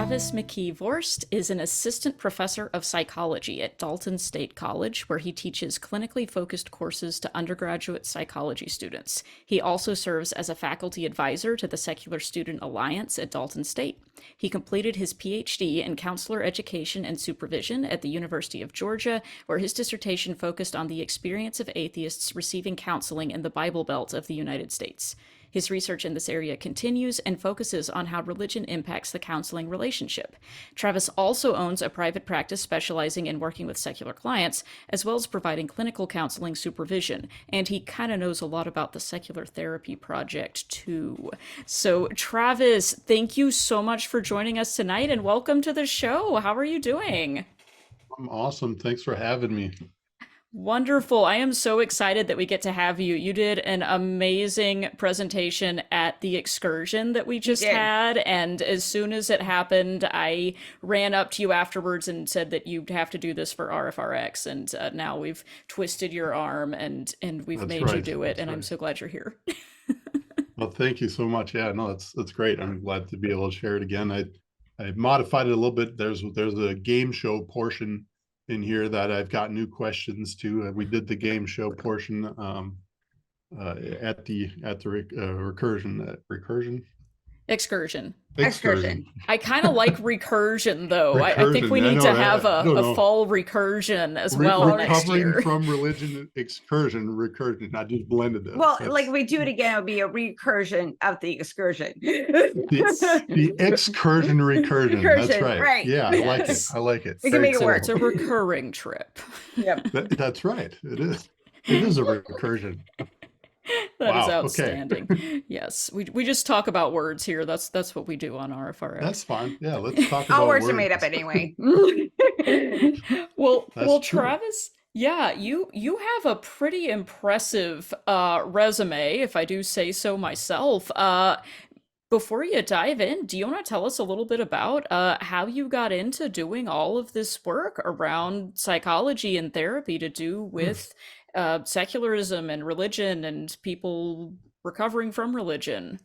Travis McKie-Voerste is an assistant professor of psychology at Dalton State College, where he teaches clinically focused courses to undergraduate psychology students. He also serves as a faculty advisor to the Secular Student Alliance at Dalton State. He completed his Ph.D. in Counselor Education and Supervision at the University of Georgia, where his dissertation focused on the experience of atheists receiving counseling in the Bible Belt of the United States. His research in this area continues and focuses on how religion impacts the counseling relationship. Travis also owns a private practice specializing in working with secular clients, as well as providing clinical counseling supervision, and he kind of knows a lot about the Secular Therapy Project, too. So, Travis, thank you so much for joining us tonight, and welcome to the show. How are you doing? I'm awesome. Thanks for having me. Wonderful. I am so excited that we get to have you. You did an amazing presentation at the excursion that we You just did. had. And as soon as it happened, I ran up to you afterwards and said that you'd have to do this for RfRx. And now we've twisted your arm and we've That's made you right. do it. That's And I'm right. so glad you're here. Well, thank you so much. Yeah, no, that's great. I'm glad to be able to share it again. I modified it a little bit. There's a game show portion in here that I've got new questions to. We did the game show portion at the recursion Excursion. excursion Excursion. I kind of like recursion, though. I think we recursion. I need know, to right? have I don't a know. fall recursion as well next Recovering year. from religion excursion recursion. I just blended those. Well, like we do it again, it'll be a recursion of the excursion. The excursion recursion. That's Recursion, right. right. Yeah, I like it. Yes. I like it. We can Very make it So work. it's a recurring trip. Yep. That's right. It is. It is a recursion. That is Wow. Okay. outstanding. Yes, we just talk about words here. That's what we do on That's RFRX. fine. Yeah, let's talk All about words are made up words. anyway. That's Well, true. Travis, yeah, you have a pretty impressive resume, if I do say so myself. Before you dive in, do you want to tell us a little bit about how you got into doing all of this work around psychology and therapy to do with secularism and religion and people recovering from religion?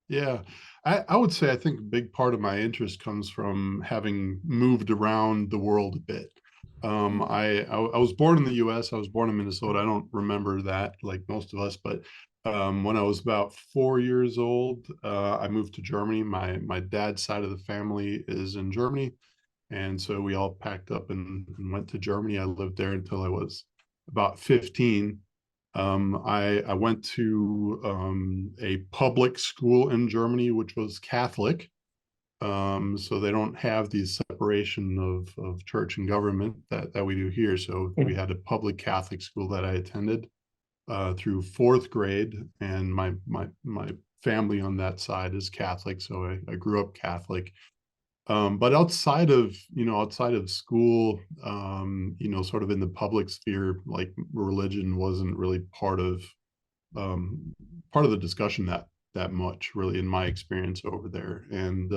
Yeah. I would say I think a big part of my interest comes from having moved around the world a bit. I was born in the US. I was born in Minnesota. I don't remember that like most of us, but when I was about 4 years old, I moved to Germany. My dad's side of the family is in Germany, and so we all packed up and went to Germany. I lived there until I was about 15. I went to a public school in Germany, which was Catholic. So they don't have the separation of church and government that we do here. So we had a public Catholic school that I attended through fourth grade, and my family on that side is Catholic, so I grew up Catholic. But outside of school, sort of in the public sphere, like religion wasn't really um, part of the discussion that much, really, in my experience over there. And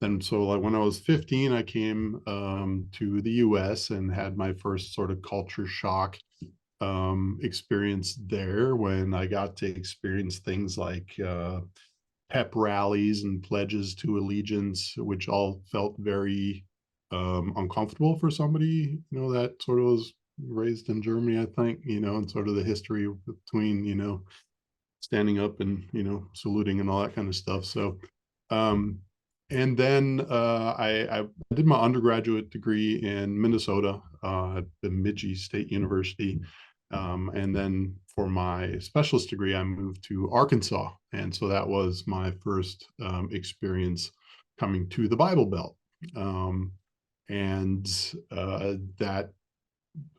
then, so like when I was 15, I came to the U.S. and had my first sort of culture shock experience there when I got to experience things like pep rallies and pledges to allegiance, which all felt very uncomfortable for somebody, that sort of was raised in Germany, I think, and sort of the history between, standing up and, saluting and all that kind of stuff. So, and then I did my undergraduate degree in Minnesota at the McKie State University. And then for my specialist degree, I moved to Arkansas. And so that was my first experience coming to the Bible Belt. And that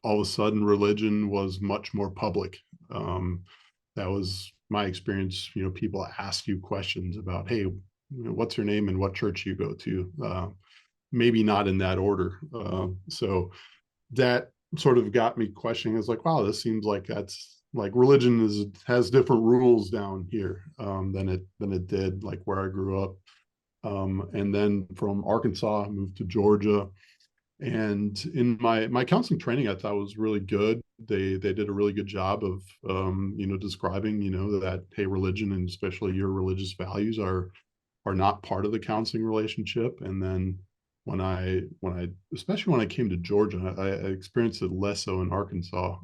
all of a sudden religion was much more public. That was my experience. People ask you questions about, hey, what's your name and what church you go to? Maybe not in that order. So that sort of got me questioning. It's like, wow, this seems like that's like religion has different rules down here than it did like where I grew up. And then from Arkansas, I moved to Georgia. And in my counseling training, I thought was really good. They did a really good job of describing that, hey, religion and especially your religious values are are not part of the counseling relationship. And then especially when I came to Georgia, I experienced it less so in Arkansas.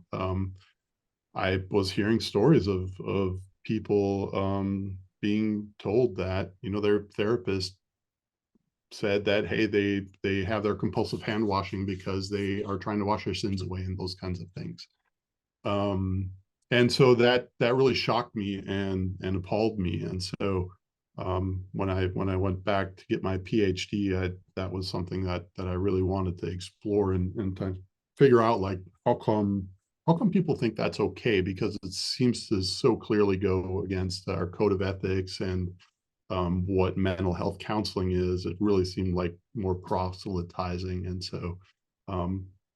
I was hearing stories of people being told that, their therapist said that, hey, they have their compulsive hand washing because they are trying to wash their sins away and those kinds of things. And so that really shocked me and appalled me. And so when I went back to get my PhD, that was something that I really wanted to explore and to figure out, like, how come people think that's okay? Because it seems to so clearly go against our code of ethics and what mental health counseling is. It really seemed like more proselytizing, and so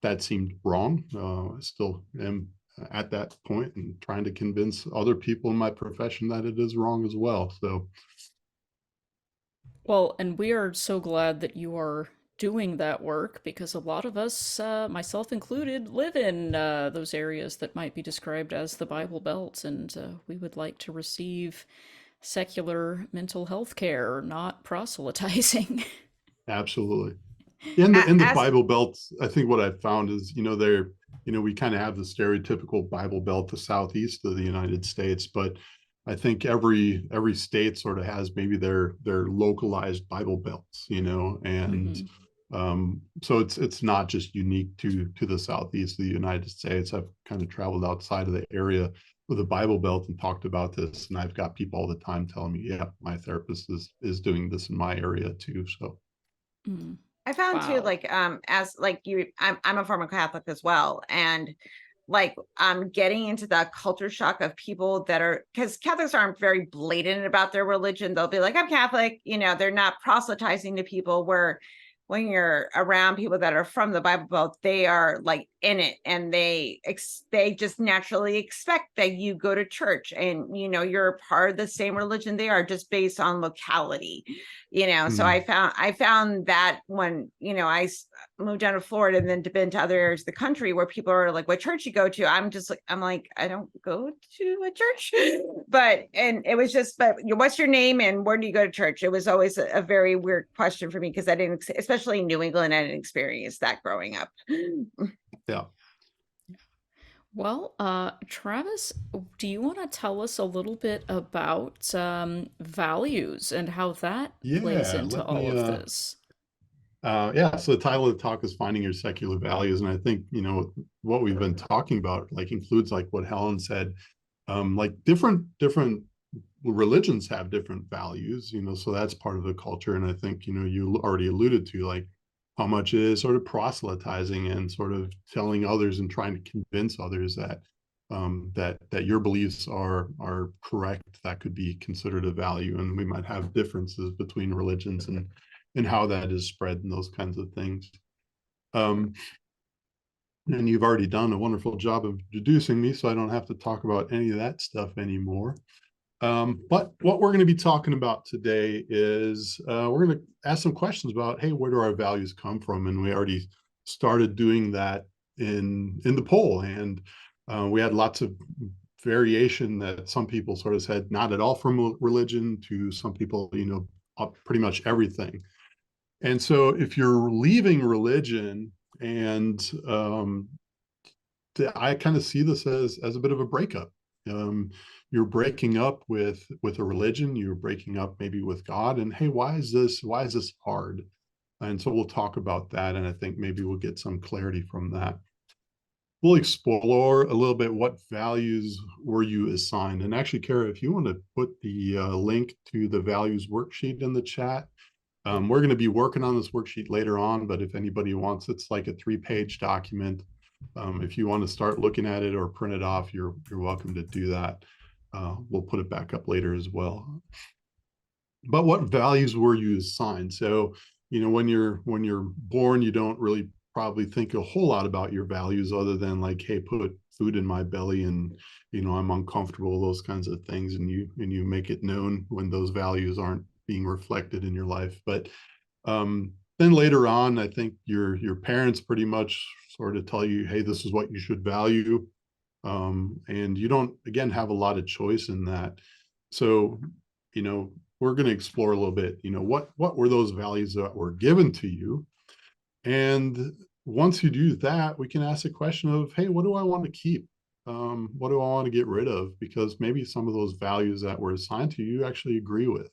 that seemed wrong. I still am at that point and trying to convince other people in my profession that it is wrong as well. So, Well, and we are so glad that you are doing that work because a lot of us, myself included, live in those areas that might be described as the Bible Belt, and we would like to receive secular mental health care, not proselytizing. absolutely. In the As Bible Belt, I think what I found is, we kind of have the stereotypical Bible Belt, the southeast of the United States, but I think every state sort of has maybe their localized Bible belts, and Hmm. so it's not just unique to the southeast of the United States. I've kind of traveled outside of the area with a Bible Belt and talked about this, and I've got people all the time telling me, yeah, my therapist is doing this in my area too. So Mm. I found too, Wow. like, as like I'm a former Catholic as well. And like, getting into that culture shock of people that are, because Catholics aren't very blatant about their religion. They'll be like, I'm Catholic, they're not proselytizing to people, where when you're around people that are from the Bible Belt, they are like in it, and they just naturally expect that you go to church and you're a part of the same religion they are, just based on locality. So mm, I found that when moved down to Florida and then been to other areas of the country where people are like, what church you go to? I'm like, I don't go to a church. And it was just, but what's your name and where do you go to church? It was always a very weird question for me, because I didn't, especially in New England, I didn't experience that growing up. yeah. Well, Travis, do you want to tell us a little bit about values and how that plays Yeah, into let all me of this? yeah, so the title of the talk is Finding Your Secular Values. And I think, what we've been talking about, like, includes like what Helen said, like different religions have different values, so that's part of the culture. And I think, you already alluded to, like, how much is sort of proselytizing and sort of telling others and trying to convince others that that your beliefs are correct. That could be considered a value, and we might have differences between religions and how that is spread and those kinds of things. Um, and you've already done a wonderful job of introducing me, so I don't have to talk about any of that stuff anymore. But what we're going to be talking about today is we're going to ask some questions about, hey, where do our values come from? And we already started doing that in the poll, and we had lots of variation. That some people sort of said not at all from religion, to some people, pretty much everything. And so if you're leaving religion, and I kind of see this as a bit of a breakup. Um, you're breaking up with a religion. You're breaking up maybe with God. And hey, why is this hard? And so we'll talk about that. And I think maybe we'll get some clarity from that. We'll explore a little bit, what values were you assigned? And actually, Kara, if you want to put the link to the values worksheet in the chat. We're going to be working on this worksheet later on, but if anybody wants, it's like a 3-page document. If you want to start looking at it or print it off, you're welcome to do that. We'll put it back up later as well. But what values were you assigned? So, when you're born, you don't really probably think a whole lot about your values, other than like, hey, put food in my belly, and I'm uncomfortable, those kinds of things, and you make it known when those values aren't being reflected in your life. But then later on, I think your parents pretty much sort of tell you, hey, this is what you should value, and you don't, again, have a lot of choice in that. So, we're going to explore a little bit, what were those values that were given to you? And once you do that, we can ask the question of, hey, what do I want to keep? What do I want to get rid of? Because maybe some of those values that were assigned to you, you actually agree with.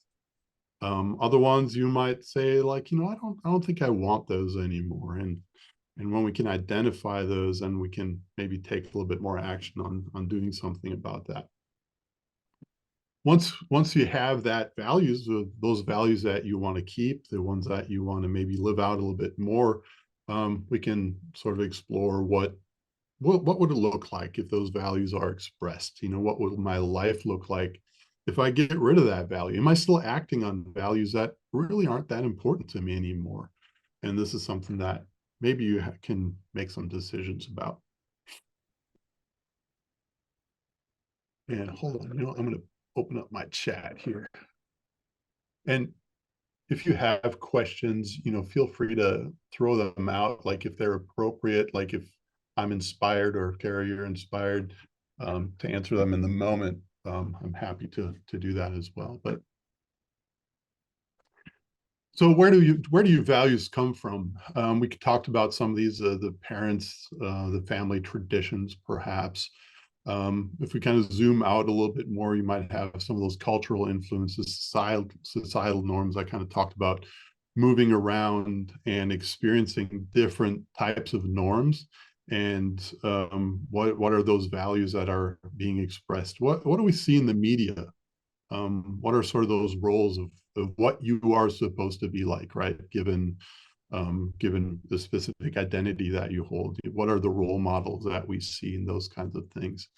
Other ones you might say, like, I don't think I want those anymore. And when we can identify those, then we can maybe take a little bit more action on doing something about that. Once you have that values, those values that you want to keep, the ones that you want to maybe live out a little bit more, we can sort of explore what would it look like if those values are expressed? What would my life look like if I get rid of that value? Am I still acting on values that really aren't that important to me anymore? And this is something that maybe you can make some decisions about. And hold on, I'm going to open up my chat here. And if you have questions, feel free to throw them out, like if they're appropriate, like if I'm inspired or if Gary, you're inspired to answer them in the moment. I'm happy to do that as well. But so where do your values come from? We talked about some of these, the parents, the family traditions, perhaps. If we kind of zoom out a little bit more, you might have some of those cultural influences, societal norms. I kind of talked about moving around and experiencing different types of norms, and what are those values that are being expressed? What do we see in the media? What are sort of those roles of what you are supposed to be like, right? Given the specific identity that you hold, what are the role models that we see in those kinds of things?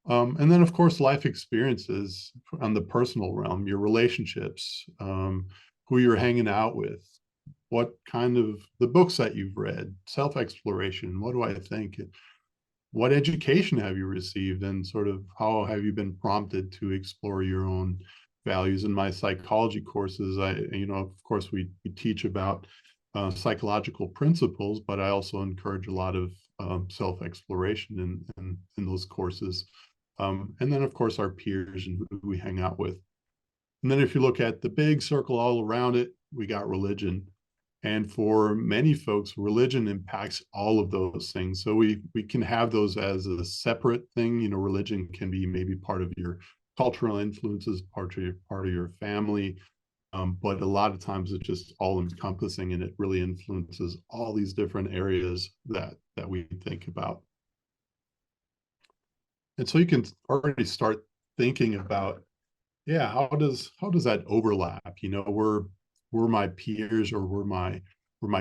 And then, of course, life experiences on the personal realm, your relationships, who you're hanging out with, what kind of the books that you've read, self-exploration, what do I think? What education have you received, and sort of how have you been prompted to explore your own values? In my psychology courses, of course, we teach about psychological principles, but I also encourage a lot of self-exploration in those courses. And then, of course, our peers and who we hang out with. And then if you look at the big circle all around it, we got religion. And for many folks, religion impacts all of those things. So we can have those as a separate thing. Religion can be maybe part of your cultural influences, part of your family. But a lot of times it's just all encompassing, and it really influences all these different areas that we think about. And so you can already start thinking about, yeah, how does that overlap? Were my peers, or were my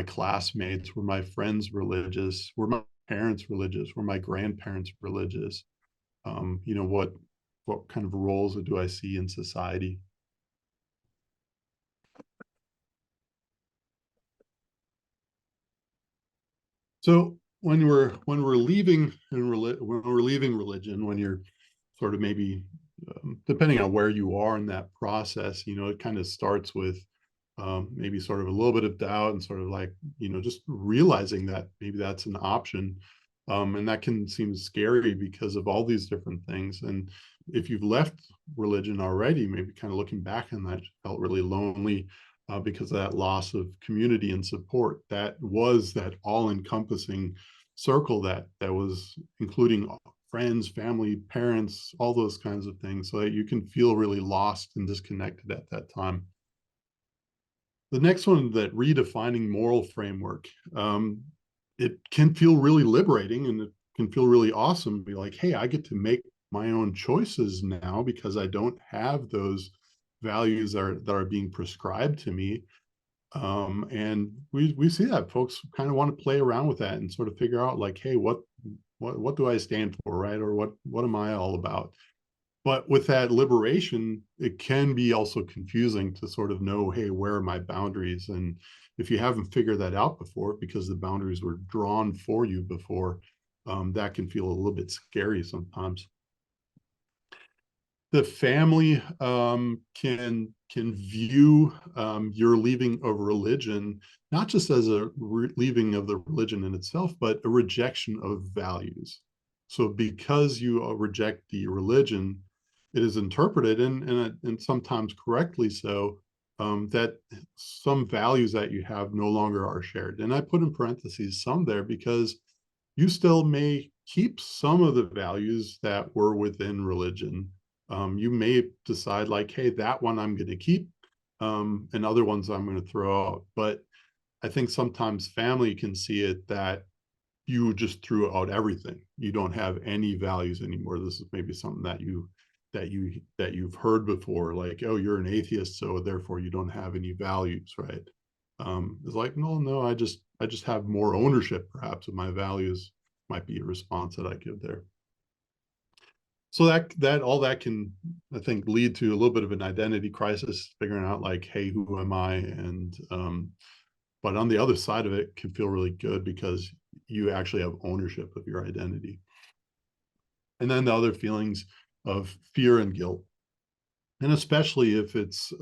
classmates, were my friends religious? Were my parents religious? Were my grandparents religious? What kind of roles do I see in society? So when we're leaving religion, when you're sort of maybe depending on where you are in that process, it kind of starts with maybe sort of a little bit of doubt, and sort of like, just realizing that maybe that's an option. And that can seem scary because of all these different things. And if you've left religion already, maybe kind of looking back on that, felt really lonely because of that loss of community and support. That was that all-encompassing circle that was including friends, family, parents, all those kinds of things, so that you can feel really lost and disconnected at that time. The next one, that redefining moral framework, it can feel really liberating, and it can feel really awesome to be like, hey, I get to make my own choices now because I don't have those values that are being prescribed to me. And we see that folks kind of want to play around with that and sort of figure out, like, hey, what do I stand for, right? Or what am I all about? But with that liberation, it can be also confusing to sort of know, hey, where are my boundaries? And if you haven't figured that out before, because the boundaries were drawn for you before, that can feel a little bit scary sometimes. The family can view your leaving of religion not just as a leaving of the religion in itself, but a rejection of values. So because you reject the religion, it is interpreted, and sometimes correctly so, that some values that you have no longer are shared. And I put in parentheses some there because you still may keep some of the values that were within religion. You may decide like, hey, that one I'm going to keep, and other ones I'm going to throw out. But I think sometimes family can see it that you just threw out everything. You don't have any values anymore. This is maybe something that you've heard before, like, oh, you're an atheist, so therefore you don't have any values, right? It's like, no, I just have more ownership, perhaps, of my values, might be a response that I give there. So that all that can, I think, lead to a little bit of an identity crisis, figuring out like, hey, who am I? And but on the other side of it can feel really good because you actually have ownership of your identity. And then the other feelings of fear and guilt, and especially if it's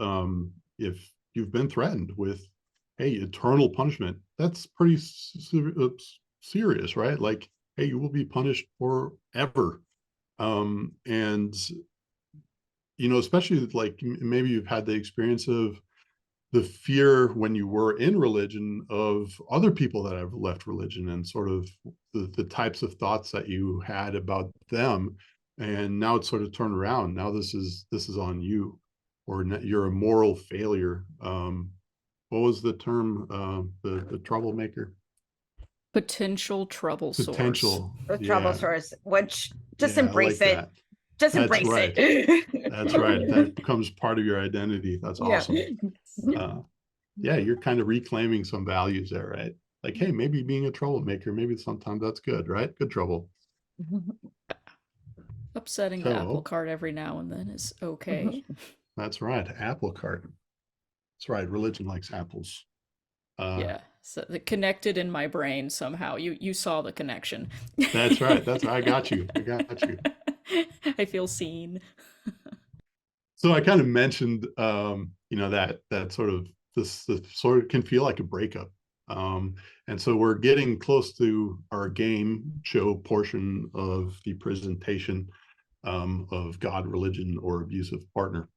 if you've been threatened with, hey, eternal punishment, that's pretty serious, right? Like, hey, you will be punished forever. And especially like maybe you've had the experience of the fear when you were in religion of other people that have left religion, and sort of the types of thoughts that you had about them, and now it's sort of turned around. Now this is on you, or you're a moral failure. What was the term? The troublemaker. Potential trouble source. Potential. The trouble source, which just Yeah, embrace like it. that. Just That's embrace right. it. That's right. That becomes part of your identity. That's awesome. Yeah, you're kind of reclaiming some values there, right? Like, hey, maybe being a troublemaker, maybe sometimes that's good, right? Good trouble. Upsetting the apple cart every now and then is okay. That's right. Apple cart. That's right. Religion likes apples. Yeah. So the connected in my brain somehow. You saw the connection. That's right. That's right. I got you. I feel seen. So I kind of mentioned that sort of this sort of can feel like a breakup. And so we're getting close to our game show portion of the presentation of God, religion, or abusive partner.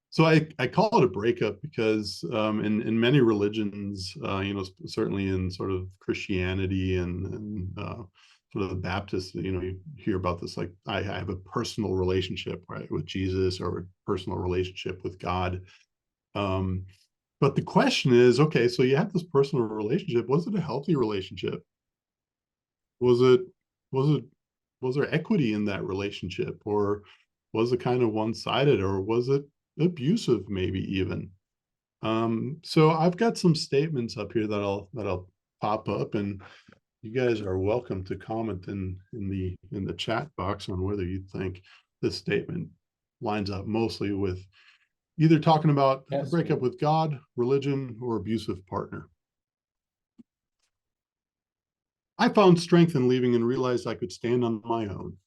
So I call it a breakup because in many religions, certainly in sort of Christianity and sort of the Baptists, you hear about this, like, I have a personal relationship, right, with Jesus, or a personal relationship with God. But the question is, okay, so you have this personal relationship. Was it a healthy relationship? Was it was there equity in that relationship, or was it kind of one-sided, or was it abusive, maybe even? So I've got some statements up here that'll pop up, and you guys are welcome to comment in the chat box on whether you think this statement lines up mostly with either talking about a breakup with God, religion, or abusive partner. I found strength in leaving and realized I could stand on my own.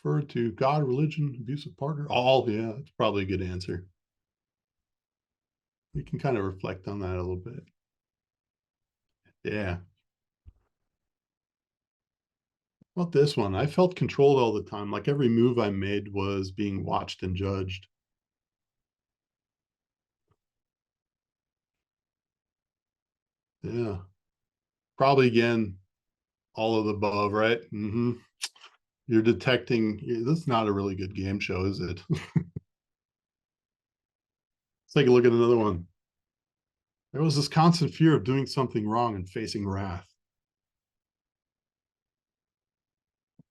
Refer to God, religion, abusive partner. All, yeah, that's probably a good answer. We can kind of reflect on that a little bit. Yeah. Well, this one, I felt controlled all the time. Like every move I made was being watched and judged. Yeah. Probably again, all of the above, right? You're detecting, this is not a really good game show, is it? Let's take a look at another one. There was this constant fear of doing something wrong and facing wrath.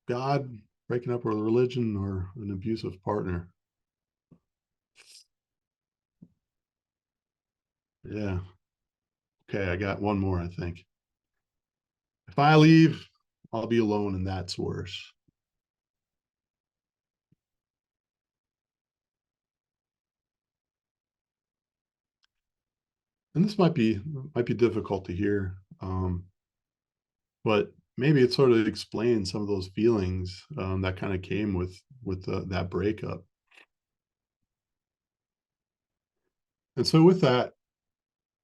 God, breaking up with a religion, or an abusive partner. Yeah. Okay, I got one more, I think. If I leave, I'll be alone, and that's worse. And this might be difficult to hear, but maybe it sort of explains some of those feelings that kind of came with that breakup. And so with that,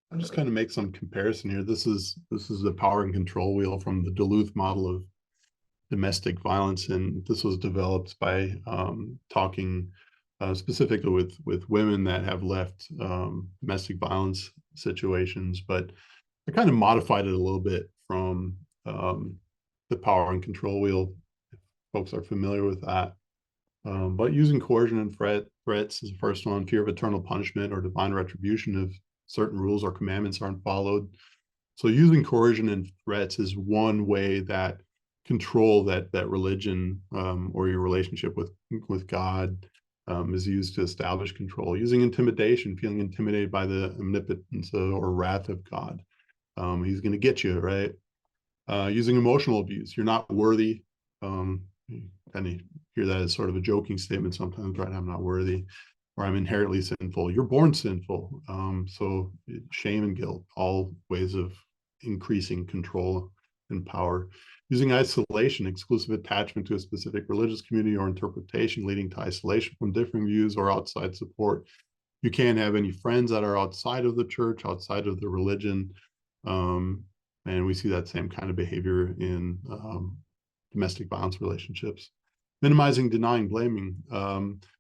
I'll just kind of make some comparison here. This is the power and control wheel from the Duluth model of domestic violence, and this was developed by talking specifically with women that have left domestic violence situations, but I kind of modified it a little bit from the power and control wheel, if folks are familiar with that. But using coercion and threats is the first one. Fear of eternal punishment or divine retribution if certain rules or commandments aren't followed. So using coercion and threats is one way that control that religion or your relationship with God is used to establish control. Using intimidation, feeling intimidated by the omnipotence or wrath of God. He's going to get you, right? Using emotional abuse. You're not worthy. You kind of hear that as sort of a joking statement sometimes, right? I'm not worthy, or I'm inherently sinful. You're born sinful. So shame and guilt, all ways of increasing control and power. Using isolation, exclusive attachment to a specific religious community or interpretation, leading to isolation from differing views or outside support. You can't have any friends that are outside of the church, outside of the religion. And we see that same kind of behavior in domestic violence relationships. Minimizing, denying, blaming,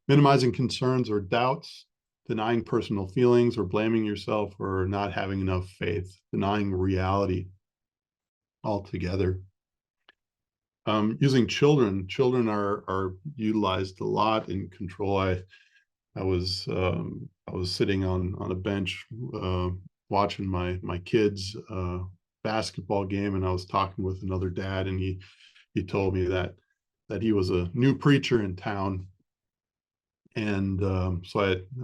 minimizing concerns or doubts, denying personal feelings or blaming yourself for not having enough faith, denying reality altogether. Using children are utilized a lot in control. I was sitting on a bench watching my kids basketball game, and I was talking with another dad, and he told me that he was a new preacher in town, and so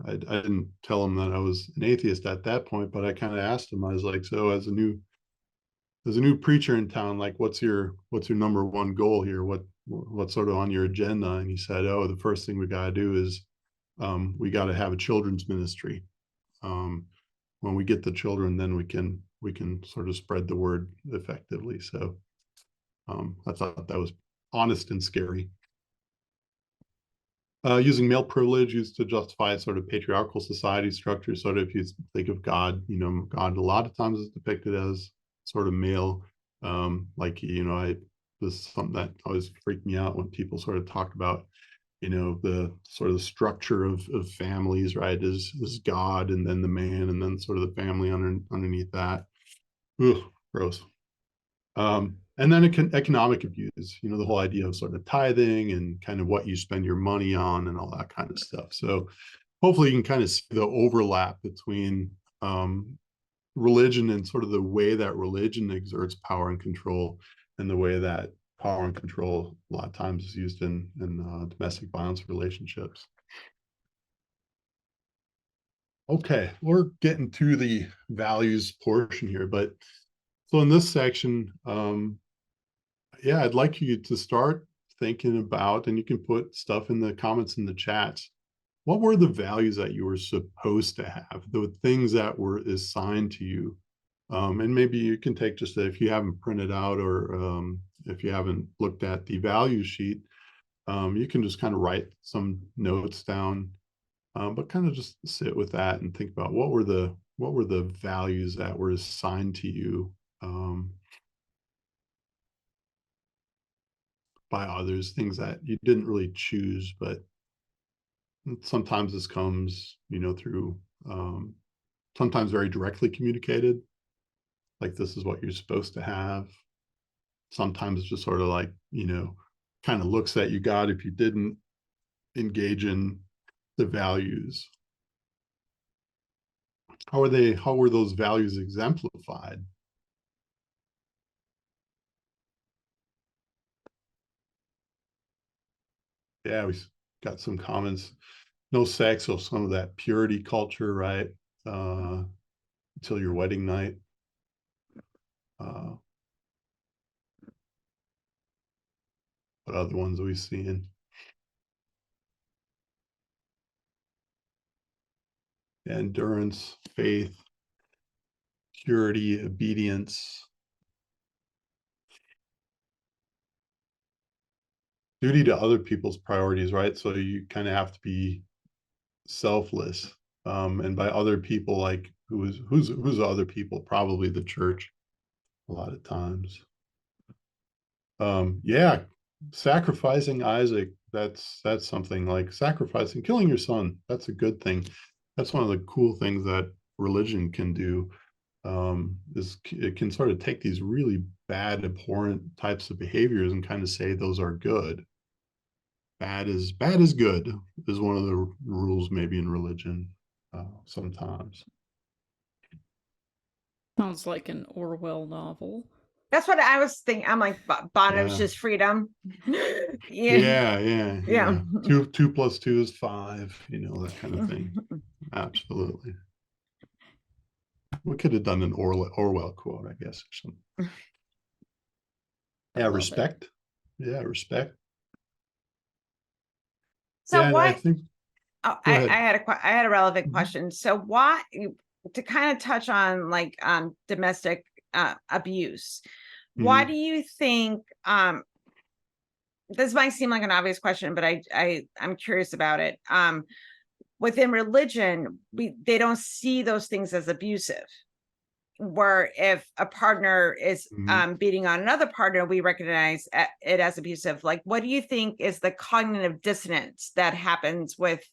I didn't tell him that I was an atheist at that point, but I kind of asked him. I was like, so as a new preacher in town, like what's your number one goal here? What's sort of on your agenda? And he said, oh, the first thing we got to do is we got to have a children's ministry. When we get the children, then we can sort of spread the word effectively. So I thought that was honest and scary. Using male privilege used to justify sort of patriarchal society structure. Sort of if you think of God, God a lot of times is depicted as sort of male. Like, this is something that always freaked me out when people sort of talk about, the sort of the structure of families, right? Is God and then the man and then sort of the family underneath that. Ugh, gross. And then economic abuse, the whole idea of sort of tithing and kind of what you spend your money on and all that kind of stuff. So hopefully you can kind of see the overlap between religion and sort of the way that religion exerts power and control, and the way that power and control a lot of times is used in domestic violence relationships. Okay, we're getting to the values portion here, but so in this section, I'd like you to start thinking about, and you can put stuff in the comments in the chats. What were the values that you were supposed to have, the things that were assigned to you? And maybe you can take just if you haven't printed out or if you haven't looked at the value sheet, you can just kind of write some notes down, but kind of just sit with that and think about what were the values that were assigned to you by others, things that you didn't really choose, but sometimes this comes, through sometimes very directly communicated, like this is what you're supposed to have. Sometimes it's just sort of like, kind of looks at you God if you didn't engage in the values. How were those values exemplified? Yeah, we got some comments. No sex, so some of that purity culture, right? Until your wedding night. What other ones are we seeing? Endurance, faith, purity, obedience, duty to other people's priorities, right? So you kind of have to be selfless. And by other people, like who's other people? Probably the church a lot of times. sacrificing Isaac, that's something, like killing your son. That's a good thing. That's one of the cool things that religion can do. Is it can sort of take these really bad, abhorrent types of behaviors and kind of say those are good. Bad is good is one of the rules maybe in religion sometimes. Sounds like an Orwell novel. That's what I was thinking. I'm like, bondage Yeah. is freedom. Yeah. Two plus two is five, that kind of thing. Absolutely. We could have done an Orwell quote, I guess, or something. Yeah, respect. Yeah, respect. So yeah, why? I think. I had a relevant question. So why, to kind of touch on like domestic abuse, why do you think this might seem like an obvious question, but I'm curious about it. Within religion, they don't see those things as abusive. Where if a partner is beating on another partner, we recognize it as abusive. Like, what do you think is the cognitive dissonance that happens with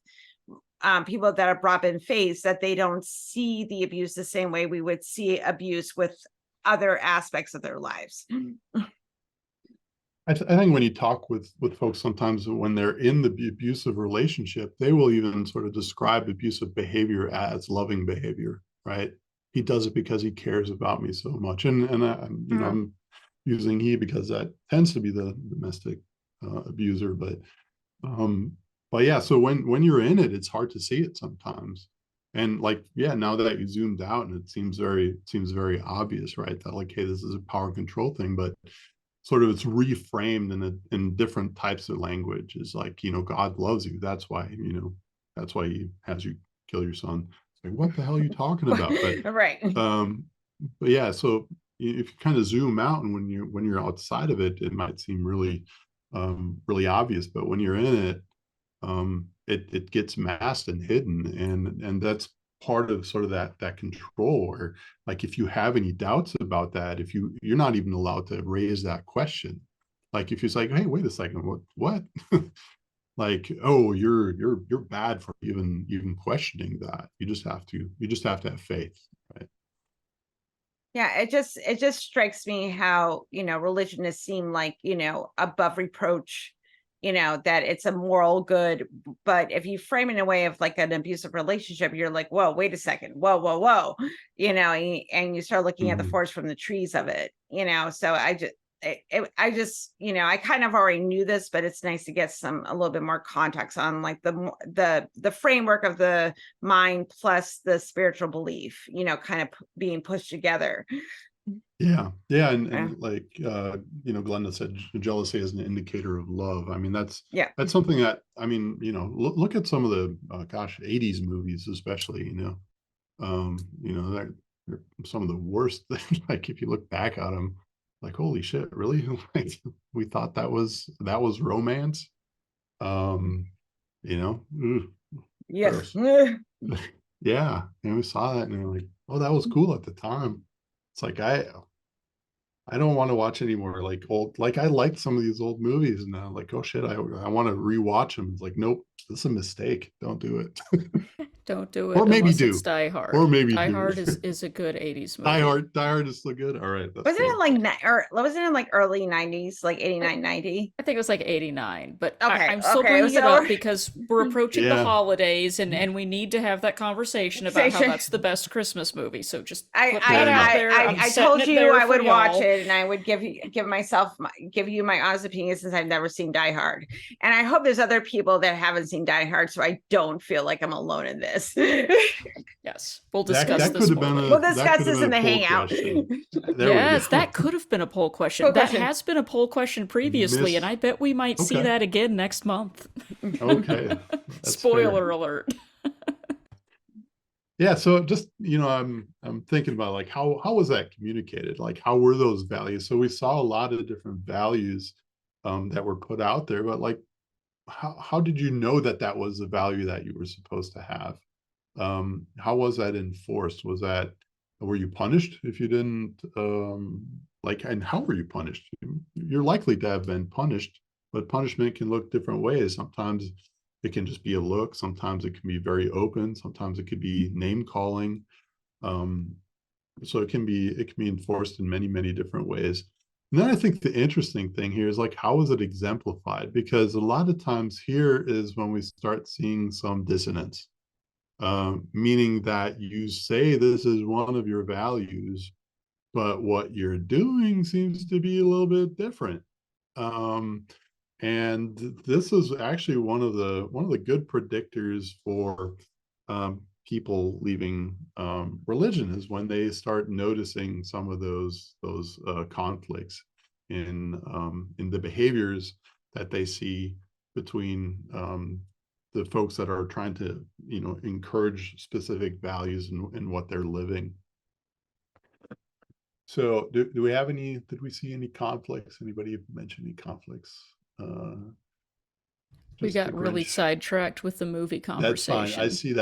people that are brought in faith, that they don't see the abuse the same way we would see abuse with other aspects of their lives? I think when you talk with folks, sometimes when they're in the abusive relationship, they will even sort of describe abusive behavior as loving behavior, right? He does it because he cares about me so much, and I'm using he because that tends to be the domestic abuser, but yeah. So when you're in it, it's hard to see it sometimes, and like now that you zoomed out, and it seems very obvious, right? That like, hey, this is a power control thing, but sort of it's reframed in different types of language. Is like, God loves you. That's why he has you kill your son. It's like, what the hell are you talking about? But right. But yeah, so if you kind of zoom out, and when you're outside of it, it might seem really really obvious. But when you're in it, it gets masked and hidden, and that's part of sort of that control, where like if you have any doubts about that, if you're not even allowed to raise that question. Like if you're like, hey, wait a second, what like, oh, you're bad for even questioning that. You just have to have faith, right? Yeah, it just strikes me how, religion has seemed like, above reproach, that it's a moral good. But if you frame it in a way of like an abusive relationship, you're like, whoa, wait a second, whoa, and you start looking at the forest from the trees of it, so I just, I kind of already knew this, but it's nice to get a little bit more context on like the framework of the mind plus the spiritual belief, kind of being pushed together. Yeah, and like Glenda said, jealousy is an indicator of love. I mean, that's something that, I mean, look at some of the 80s movies, especially. They're some of the worst things. Like if you look back at them, like, holy shit, really? Like, we thought that was romance. Yes. Yeah, and we saw that, and we were like, oh, that was cool at the time. It's like I don't want to watch anymore. Like old, like I liked some of these old movies, and now like, oh shit, I want to rewatch them. It's like, nope, this is a mistake. Don't do it. Don't do it Or maybe unless do. it's Die Hard. Or maybe Die do. Hard is a good 80s movie. Die Hard is still good. All right. Wasn't it like early 90s, like 89, 90? I think it was like 89, but okay, I'm still bringing it up because we're approaching the holidays, and we need to have that conversation about how that's the best Christmas movie. So just put that out there. I told you I would watch it, and I would give you my honest opinion, since I've never seen Die Hard, and I hope there's other people that haven't seen Die Hard, so I don't feel like I'm alone in this. Yes, we'll discuss that this more. We'll discuss this in the hangout. Yes, that could have been a poll question. That has been a poll question previously, and I bet we might see that again next month. Okay. Spoiler alert. Yeah, so just, I'm thinking about like how was that communicated? Like how were those values? So we saw a lot of different values that were put out there, but like how did you know that was the value that you were supposed to have? How was that enforced? Were you punished if you didn't and how were you punished? You're likely to have been punished but punishment can look different ways. Sometimes it can just be a look. Sometimes it can be very open. Sometimes it could be name calling. So it can be enforced in many, many different ways. And then I think the interesting thing here is like, how is it exemplified? Because a lot of times here is when we start seeing some dissonance, meaning that you say this is one of your values, but what you're doing seems to be a little bit different. And this is actually one of the good predictors for people leaving religion, is when they start noticing some of those conflicts in the behaviors that they see between the folks that are trying to encourage specific values in what they're living. So do we have any, did we see any conflicts? Anybody mention any conflicts? We got really sidetracked with the movie conversation. That's fine. I see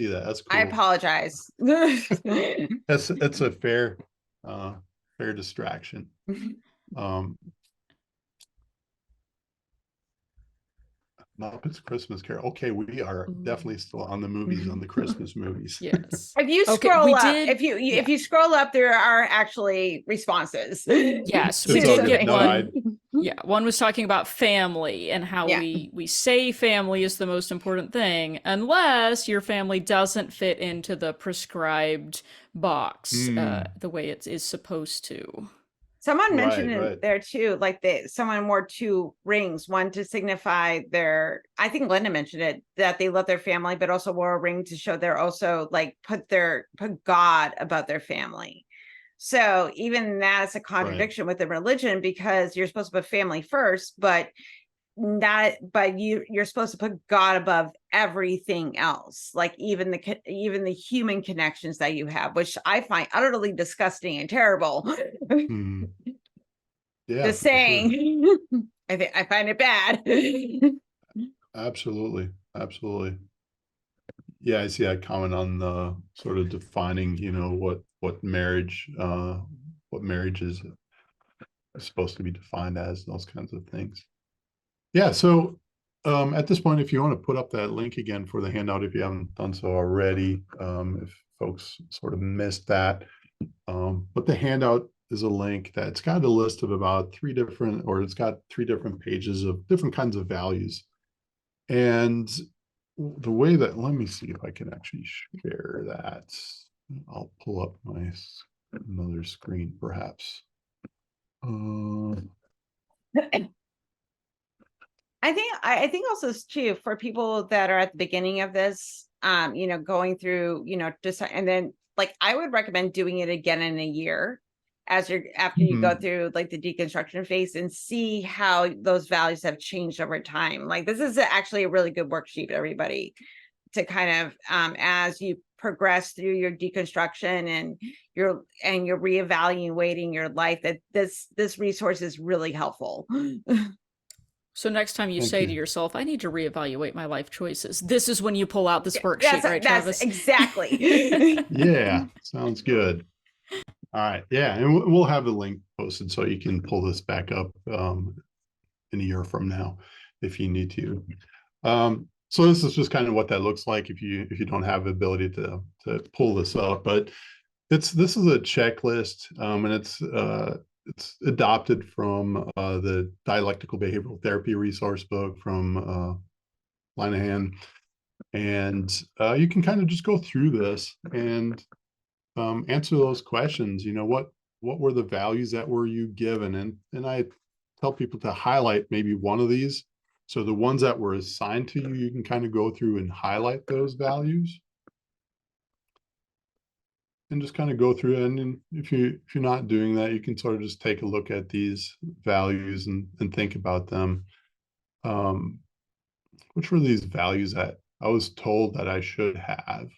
that. That's cool. I apologize. That's a fair distraction. Muppets Christmas Carol. Okay, we are definitely still on the movies, on the Christmas movies. Yes. If you scroll up, if you scroll up, there are actually responses. Yes, we did get one. Yeah, one was talking about family and how we say family is the most important thing, unless your family doesn't fit into the prescribed box the way it is supposed to. Someone mentioned it there too, like someone wore 2 rings, one to signify their, I think Linda mentioned it, that they love their family, but also wore a ring to show they're also like put God above their family. So even that is a contradiction with the religion, because you're supposed to put family first, but you're supposed to put God above everything else, like even the human connections that you have, which I find utterly disgusting and terrible. Yeah, just saying. Sure. I find it bad. Absolutely. Yeah, I see that comment on the sort of defining, what marriage is supposed to be defined as, those kinds of things. Yeah, so at this point, if you want to put up that link again for the handout, if you haven't done so already, if folks sort of missed that. But the handout is a link that's got a list of about 3 different pages of different kinds of values. And the way that, let me see if I can actually share that. I'll pull up another screen perhaps. I think also too, for people that are at the beginning of this, going through, and then like I would recommend doing it again in a year after you go through like the deconstruction phase, and see how those values have changed over time. Like this is actually a really good worksheet, everybody, to kind of as you progress through your deconstruction and you're reevaluating your life, that this resource is really helpful. So next time you say to yourself, I need to reevaluate my life choices, this is when you pull out this worksheet, right, Travis? That's exactly. Yeah, sounds good. All right. Yeah, and we'll have the link posted so you can pull this back up in a year from now if you need to. So this is just kind of what that looks like if you don't have the ability to pull this up. But this is a checklist, and it's adopted from the Dialectical Behavioral Therapy resource book from Linehan. And you can kind of just go through this and answer those questions. What were the values that were you given? And I tell people to highlight maybe one of these. So the ones that were assigned to you, you can kind of go through and highlight those values. And just kind of go through it. And if you're not doing that, you can sort of just take a look at these values and think about them. Which were these values that I was told that I should have?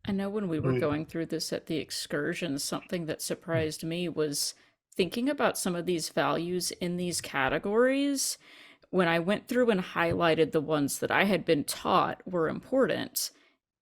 I know when we were going through this at the excursion, something that surprised me was thinking about some of these values in these categories. When I went through and highlighted the ones that I had been taught were important,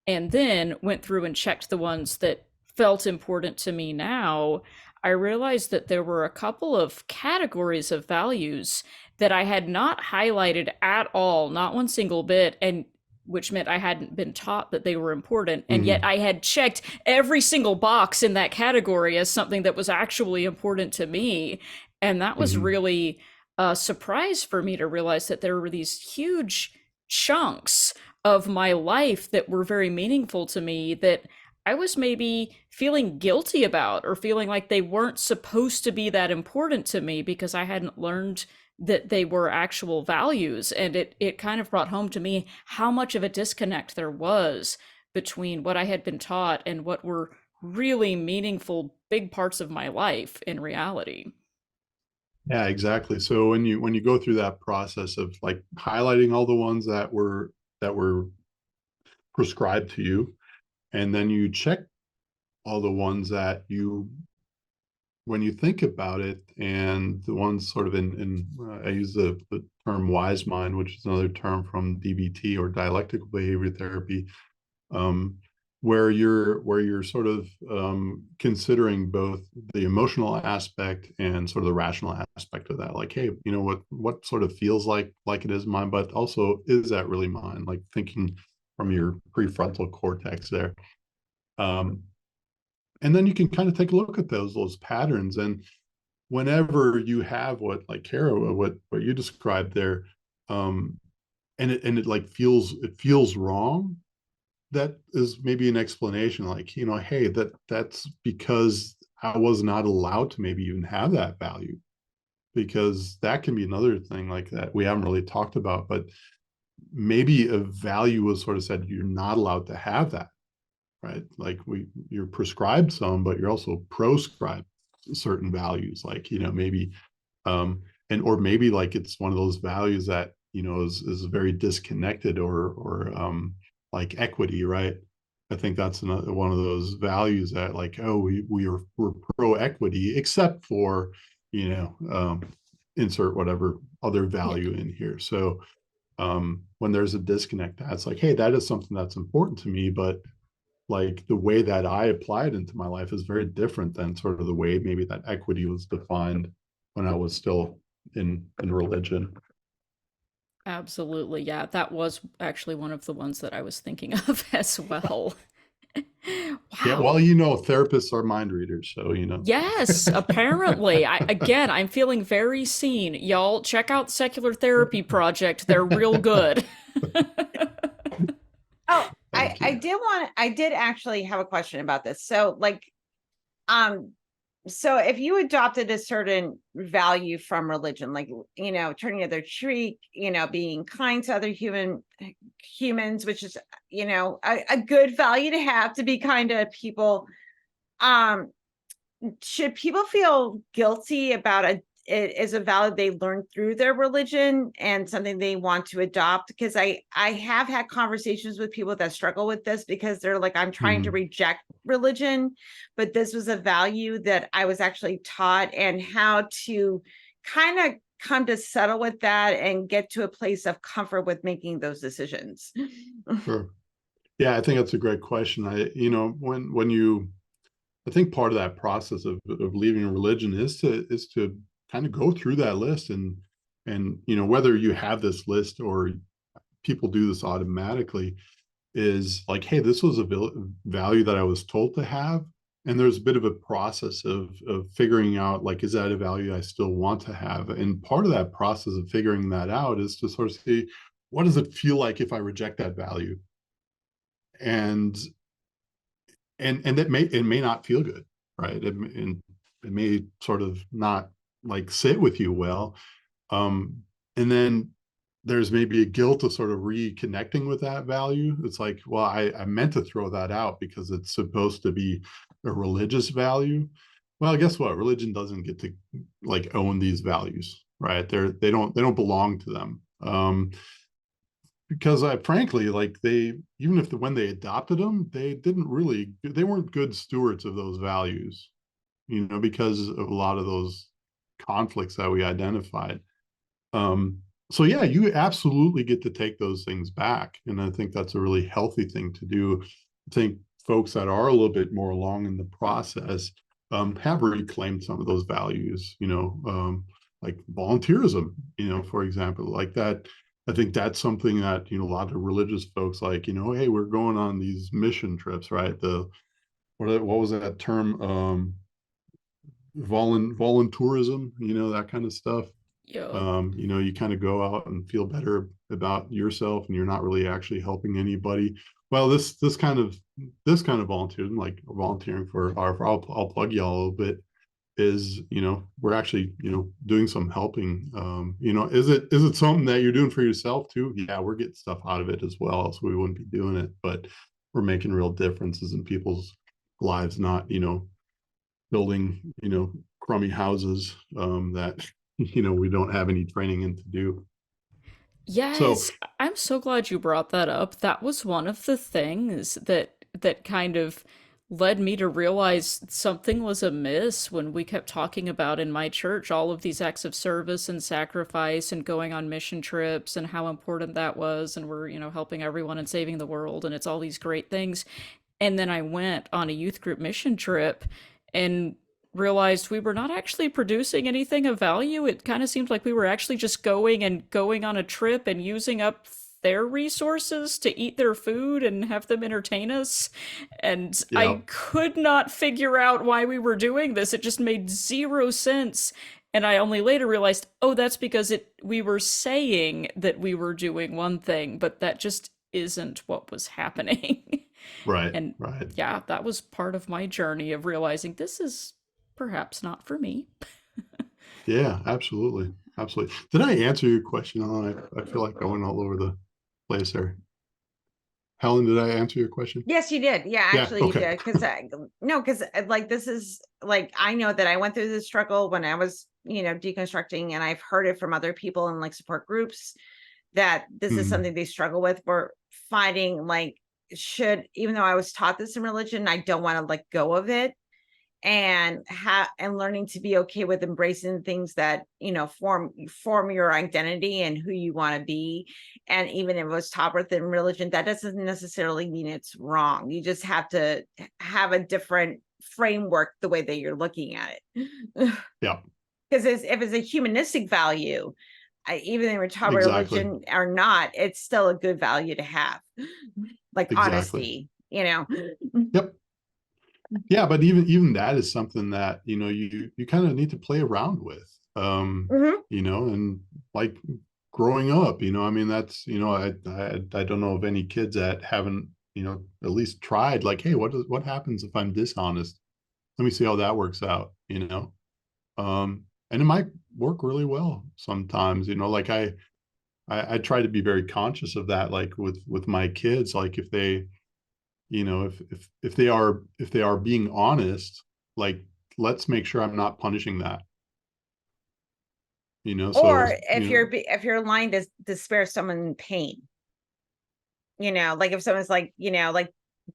and then went through and checked the ones that felt important to me now, I realized that there were a couple of categories of values that I had not highlighted at all, not one single bit, and which meant I hadn't been taught that they were important. And yet I had checked every single box in that category as something that was actually important to me. And that was really a surprise for me to realize that there were these huge chunks of my life that were very meaningful to me that I was maybe feeling guilty about, or feeling like they weren't supposed to be that important to me because I hadn't learned that they were actual values. And it kind of brought home to me how much of a disconnect there was between what I had been taught and what were really meaningful big parts of my life in reality. Yeah, exactly. So when you go through that process of like highlighting all the ones that were prescribed to you, and then you check all the ones that you, when you think about it, and the ones sort of I use the term wise mind, which is another term from DBT, or dialectical behavior therapy, um, where you're sort of considering both the emotional aspect and sort of the rational aspect of that. Like, hey, what sort of feels like it is mine, but also, is that really mine? Like thinking from your prefrontal cortex there. Um, and then you can kind of take a look at those patterns. And whenever you have what, like Kara, what you described there, um, and it like feels wrong, that is maybe an explanation, like, hey, that's because I was not allowed to maybe even have that value. Because that can be another thing like that we haven't really talked about, but maybe a value was sort of said, you're not allowed to have that, right? Like you're prescribed some, but you're also proscribed certain values, like, maybe, or maybe like it's one of those values that, is very disconnected, or like equity, right? I think that's one of those values that, like, oh, we're pro equity, except for, you know, um, insert whatever other Yeah. value in here. So when there's a disconnect, that's like, hey, that is something that's important to me, but like the way that I apply it into my life is very different than sort of the way maybe that equity was defined when I was still in religion. Absolutely. Yeah, that was actually one of the ones that I was thinking of as well. Yeah, Wow. well, therapists are mind readers, so Yes, apparently. I'm feeling very seen. Y'all check out Secular Therapy Project. They're real good. Oh, I Thank I you. did want I did actually have a question about this. So like um so if you adopted a certain value from religion, like turning the other cheek, being kind to other humans, which is a good value to have, to be kind to people, um should people feel guilty about it as a value they learned through their religion and something they want to adopt? Because I have had conversations with people that struggle with this, because they're like, I'm trying to Mhm. reject religion, but this was a value that I was actually taught, and how to kind of come to settle with that and get to a place of comfort with making those decisions. Sure. Yeah, I think that's a great question. I think part of that process of leaving a religion is to kind of go through that list, and whether you have this list or people do this automatically, is like, hey, this was a value that I was told to have, and there's a bit of a process of figuring out, like, is that a value I still want to have? And part of that process of figuring that out is to sort of see, what does it feel like if I reject that value? And it may not feel good, right? It may sort of not like sit with you well. And then there's maybe a guilt of sort of reconnecting with that value. It's like, well, I meant to throw that out because it's supposed to be a religious value. Well, guess what? Religion doesn't get to like own these values, right? They don't belong to them. Because frankly, like, even if when they adopted them, they weren't good stewards of those values, because of a lot of those conflicts that we identified. um so yeah, you absolutely get to take those things back, and I think that's a really healthy thing to do. I think folks that are a little bit more along in the process, have reclaimed some of those values, like volunteerism, for example, like that. I think that's something that, a lot of religious folks like, hey, we're going on these mission trips, right? What was that term? Voluntourism, that kind of stuff. Yup. You kind of go out and feel better about yourself and you're not really actually helping anybody. Well, this kind of volunteerism, like volunteering for I'll plug y'all a little bit, is, we're actually, doing some helping. Is it something that you're doing for yourself too? Yeah, we're getting stuff out of it as well, else we wouldn't be doing it. But we're making real differences in people's lives, not, building, crummy houses that, we don't have any training in to do. So Yes, I'm so glad you brought that up. That was one of the things that kind of led me to realize something was amiss when we kept talking about in my church all of these acts of service and sacrifice and going on mission trips and how important that was, and we're, helping everyone and saving the world, and it's all these great things. And then I went on a youth group mission trip and realized we were not actually producing anything of value. It kind of seemed like we were actually just going on a trip and using up their resources to eat their food and have them entertain us. And yeah, I could not figure out why we were doing this. It just made zero sense. And I only later realized, oh, that's because we were saying that we were doing one thing, but that just isn't what was happening. right, And right. yeah, that was part of my journey of realizing this is perhaps not for me. Yeah, absolutely. Absolutely. Did I answer your question, Helen? I feel like I went all over the place there. Helen, did I answer your question? Yes, you did. Yeah, Yeah. actually you Okay. did. Because like this is like I know that I went through this struggle when I was, deconstructing, and I've heard it from other people in like support groups that this is Mhm. something they struggle with. We're finding like even though I was taught this in religion, I don't want to let go of it, and learning to be okay with embracing things that form your identity and who you want to be. And even if it was taught within religion, that doesn't necessarily mean it's wrong. You just have to have a different framework the way that you're looking at it. Yeah, Because if it's a humanistic value, even if we're taught by exactly. religion or not, it's still a good value to have, like Exactly. honesty. Yep. Yeah, but even that is something that, you kind of need to play around with. Mhm. And like growing up, I mean, that's, I don't know of any kids that haven't, at least tried, like, hey, what happens if I'm dishonest? Let me see how that works out. And it might work really well sometimes, like I try to be very conscious of that, like with my kids, like if they, if they are being honest, like let's make sure I'm not punishing that, so Or if you're lying to spare someone pain, like if someone's like,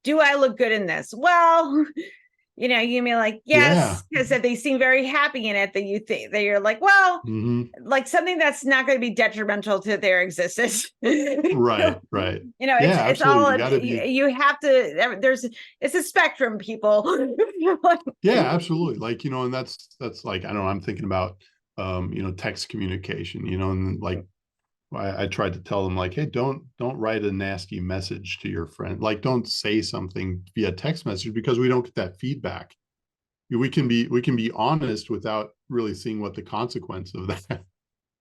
do I look good in this? Well, you may like, yeah. yes, because if they seem very happy in it, that you think that you're like, well, Hmm. like something that's not going to be detrimental to their existence. Right, right. It's Yeah, it's absolutely, all you got to be. you have to. It's a spectrum, people. Yeah, absolutely, like, and that's like, I don't know, I'm thinking about text communication, and like I tried to tell them, like, hey, don't write a nasty message to your friend, like don't say something via text message because we don't get that feedback. We can be honest without really seeing what the consequence of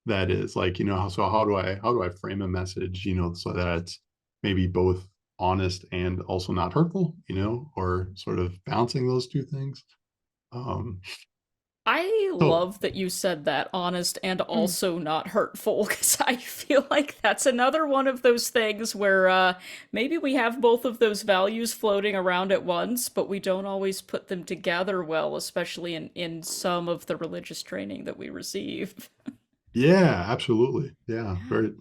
that is, like, so how do I frame a message, so that it's maybe both honest and also not hurtful, or sort of balancing those two things. um I so love that you said that, honest and also not hurtful, because I feel like that's another one of those things where maybe we have both of those values floating around at once, but we don't always put them together well, especially in some of the religious training that we receive. yeah, absolutely, yeah, very.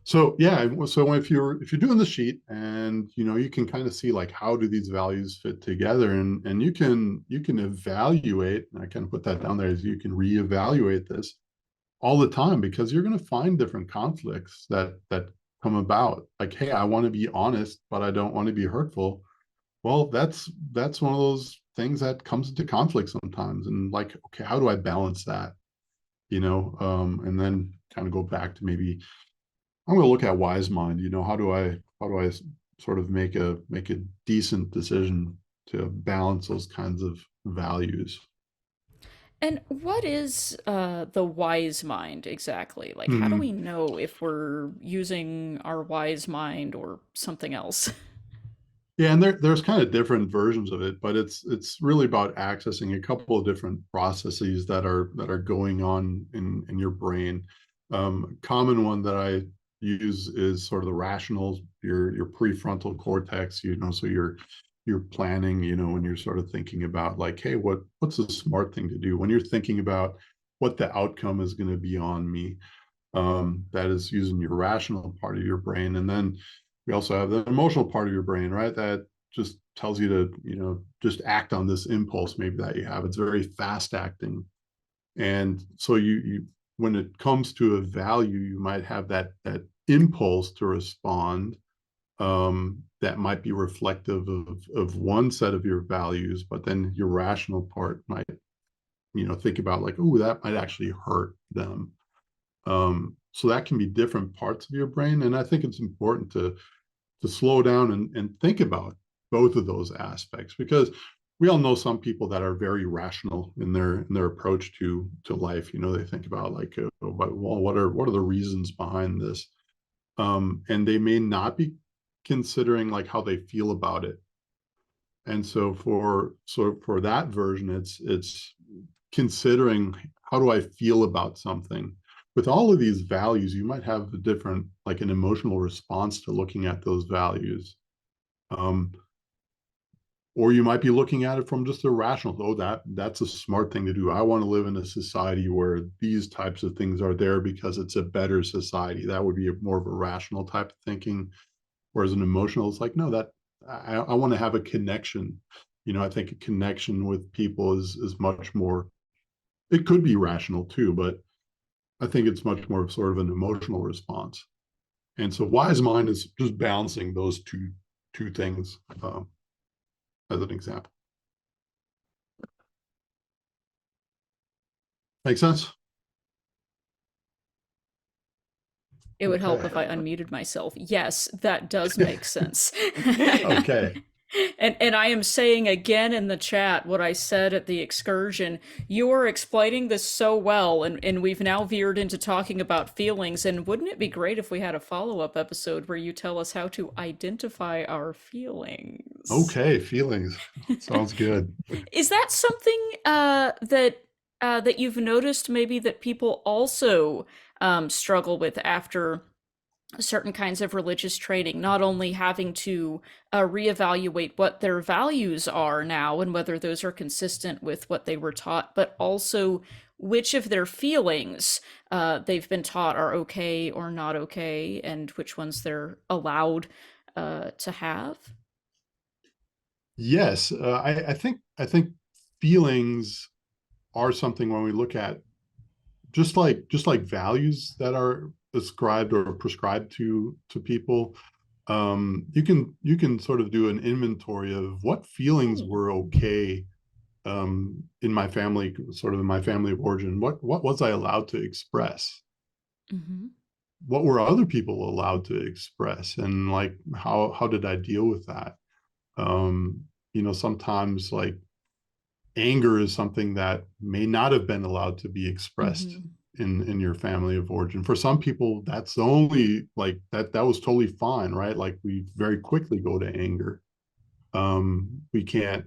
So yeah, so if you're doing the sheet, and you can kind of see, like, how do these values fit together, and you can evaluate, and I kind of put that down there, as you can reevaluate this all the time, because you're going to find different conflicts that come about, like, hey, I want to be honest but I don't want to be hurtful. Well, that's one of those things that comes into conflict sometimes, and like, okay, how do I balance that? And then kind of go back to maybe I'm going to look at wise mind. How do I sort of make a decent decision to balance those kinds of values? And what is the wise mind exactly? Like, how do we Hmm. know if we're using our wise mind or something else? Yeah, and there's kind of different versions of it, but it's really about accessing a couple of different processes that are going on in your brain. A common one that I use is sort of the rational, your prefrontal cortex. So you're planning. When you're sort of thinking about like, hey, what's a smart thing to do? When you're thinking about what the outcome is going to be on me, that is using your rational part of your brain. And then we also have the emotional part of your brain, right? That just tells you to, just act on this impulse maybe that you have. It's very fast acting. And so you when it comes to a value, you might have that impulse to respond, that might be reflective of one set of your values, but then your rational part might, think about like, oh, that might actually hurt them. So that can be different parts of your brain. And I think it's important to slow down and think about both of those aspects, because we all know some people that are very rational in their approach to life. They think about like, well, what are the reasons behind this? And they may not be considering like how they feel about it. And so for that version, it's considering, how do I feel about something? With all of these values, you might have a different, like an emotional response to looking at those values. Um, or you might be looking at it from just a rational, oh, that's a smart thing to do. I want to live in a society where these types of things are there because it's a better society. That would be more of a rational type of thinking. Whereas an emotional, it's like, no, that I want to have a connection. I think a connection with people is much more, it could be rational too, but I think it's much more of sort of an emotional response. And so wise mind is just balancing those two things, as an example. Make sense? It would help Okay. if I unmuted myself. Yes, that does make sense. Okay. And I am saying again in the chat what I said at the excursion. You are explaining this so well, and we've now veered into talking about feelings. And wouldn't it be great if we had a follow-up episode where you tell us how to identify our feelings? Okay. Feelings. Sounds good. Is that something that you've noticed maybe that people also struggle with after certain kinds of religious training, not only having to reevaluate what their values are now and whether those are consistent with what they were taught, but also which of their feelings they've been taught are okay or not okay, and which ones they're allowed to have? Yes. I think feelings are something when we look at just like values that are ascribed or prescribed to people. You can sort of do an inventory of what feelings Hmm. were okay, in my family, sort of in my family of origin. What was I allowed to express? Hmm. What were other people allowed to express? And like, how did I deal with that? Sometimes like anger is something that may not have been allowed to be expressed Hmm. in your family of origin. For some people, that's the only, like, that was totally fine, right? Like we very quickly go to anger. We can't,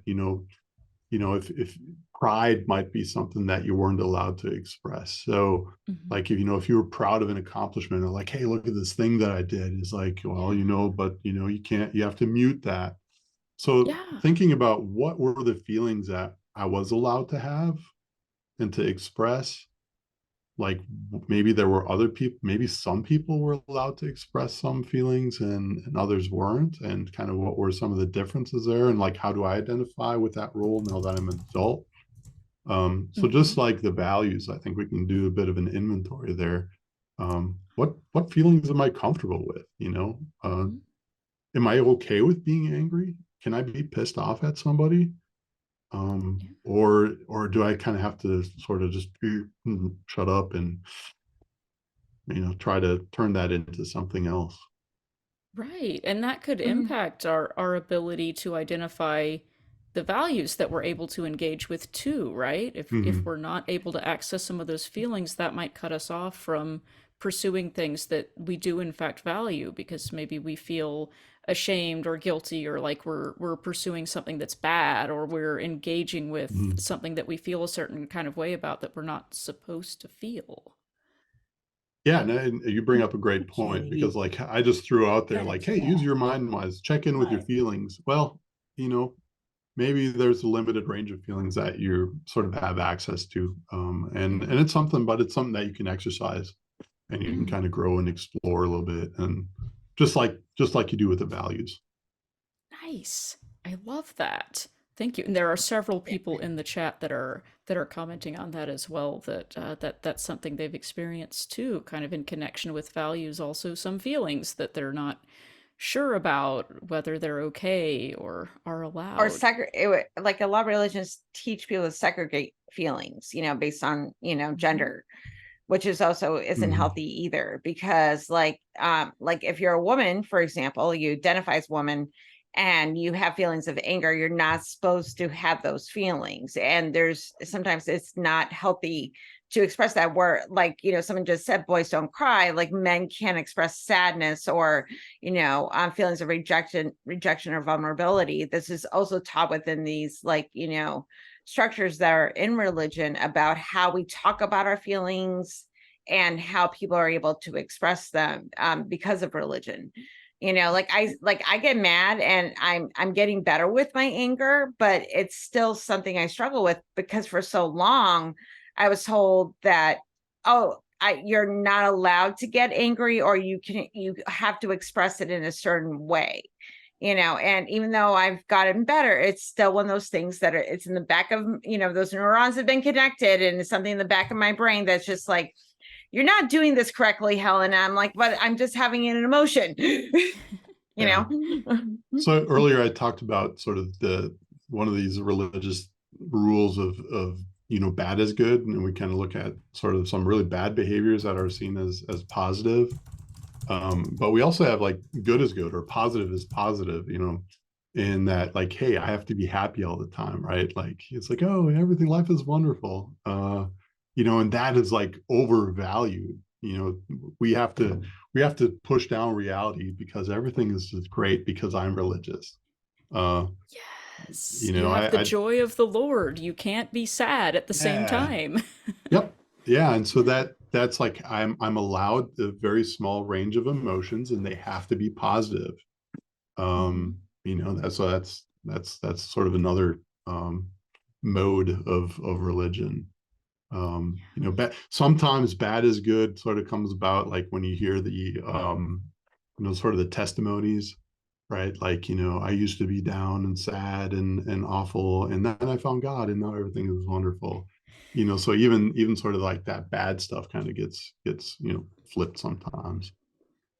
if pride might be something that you weren't allowed to express. So Hmm. like, if you were proud of an accomplishment, or like, hey, look at this thing that I did, is like, well, Yeah. but you have to mute that. So Yeah. thinking about what were the feelings that I was allowed to have and to express, like maybe there were other people, maybe some people were allowed to express some feelings and others weren't, and kind of what were some of the differences there, and like how do I identify with that role now that I'm an adult. So just Hmm. like the values, I think we can do a bit of an inventory there. What feelings am I comfortable with? Hmm. Am I okay with being angry? can I be pissed off at somebody? Or do I kind of have to sort of just shut up and, try to turn that into something else? Right. And that could Mhm. impact our ability to identify the values that we're able to engage with too, right? If Hmm. we're not able to access some of those feelings, that might cut us off from pursuing things that we do in fact value because maybe we feel ashamed or guilty or like we're pursuing something that's bad or we're engaging with Hmm. something that we feel a certain kind of way about that we're not supposed to feel. Yeah, and you bring up a great point Okay, because like I just threw out there got it like, for hey, use that. your mind wise, check in with your Right. feelings. Well, you know, maybe there's a limited range of feelings that you sort of have access to. And it's something, but it's something that you can exercise and you can Mm. kind of grow and explore a little bit. And just like you do with the values. Nice. I love that. Thank you. And there are several people in the chat that are commenting on that as well. That's something they've experienced too, kind of in connection with values. Also, some feelings that they're not sure about whether they're okay or are Or allowed. like a lot of religions teach people to segregate feelings, based on, Mhm. gender, which is also isn't Mhm. healthy either, because like if you're a woman, for example, you identify as woman and you have feelings of anger, you're not supposed to have those feelings. And there's sometimes it's not healthy to express that, where like, someone just said boys don't cry, like men can't express sadness or, feelings of rejection or vulnerability. This is also taught within these, like, structures that are in religion about how we talk about our feelings and how people are able to express them, because of religion. Like I get mad and I'm getting better with my anger, but it's still something I struggle with because for so long I was told that, oh, you're not allowed to get angry, or you have to express it in a certain way. And even though I've gotten better, it's still one of those things that it's in the back of, those neurons have been connected, and it's something in the back of my brain that's just like, you're not doing this correctly, Helen. And I'm like, but I'm just having an emotion. you Yeah. know So earlier I talked about sort of the one of these religious rules of bad is good, and we kind of look at sort of some really bad behaviors that are seen as positive. But we also have like good is good or positive is positive, in that like, hey, I have to be happy all the time, right? Like it's like, oh, everything, life is wonderful. And that is like overvalued. We have to push down reality because everything is just great because I'm religious. Uh, Yes, you you know, have the I joy of the Lord. You can't be sad at the same yeah, time. yep, yeah, and so that's like I'm allowed a very small range of emotions, and they have to be positive. Mhm. That's sort of another mode of religion. Sometimes bad is good sort of comes about like when you hear the sort of the testimonies, right? Like, I used to be down and sad and awful, and then I found God, and now everything is wonderful. So even sort of like that bad stuff kind of gets flipped sometimes.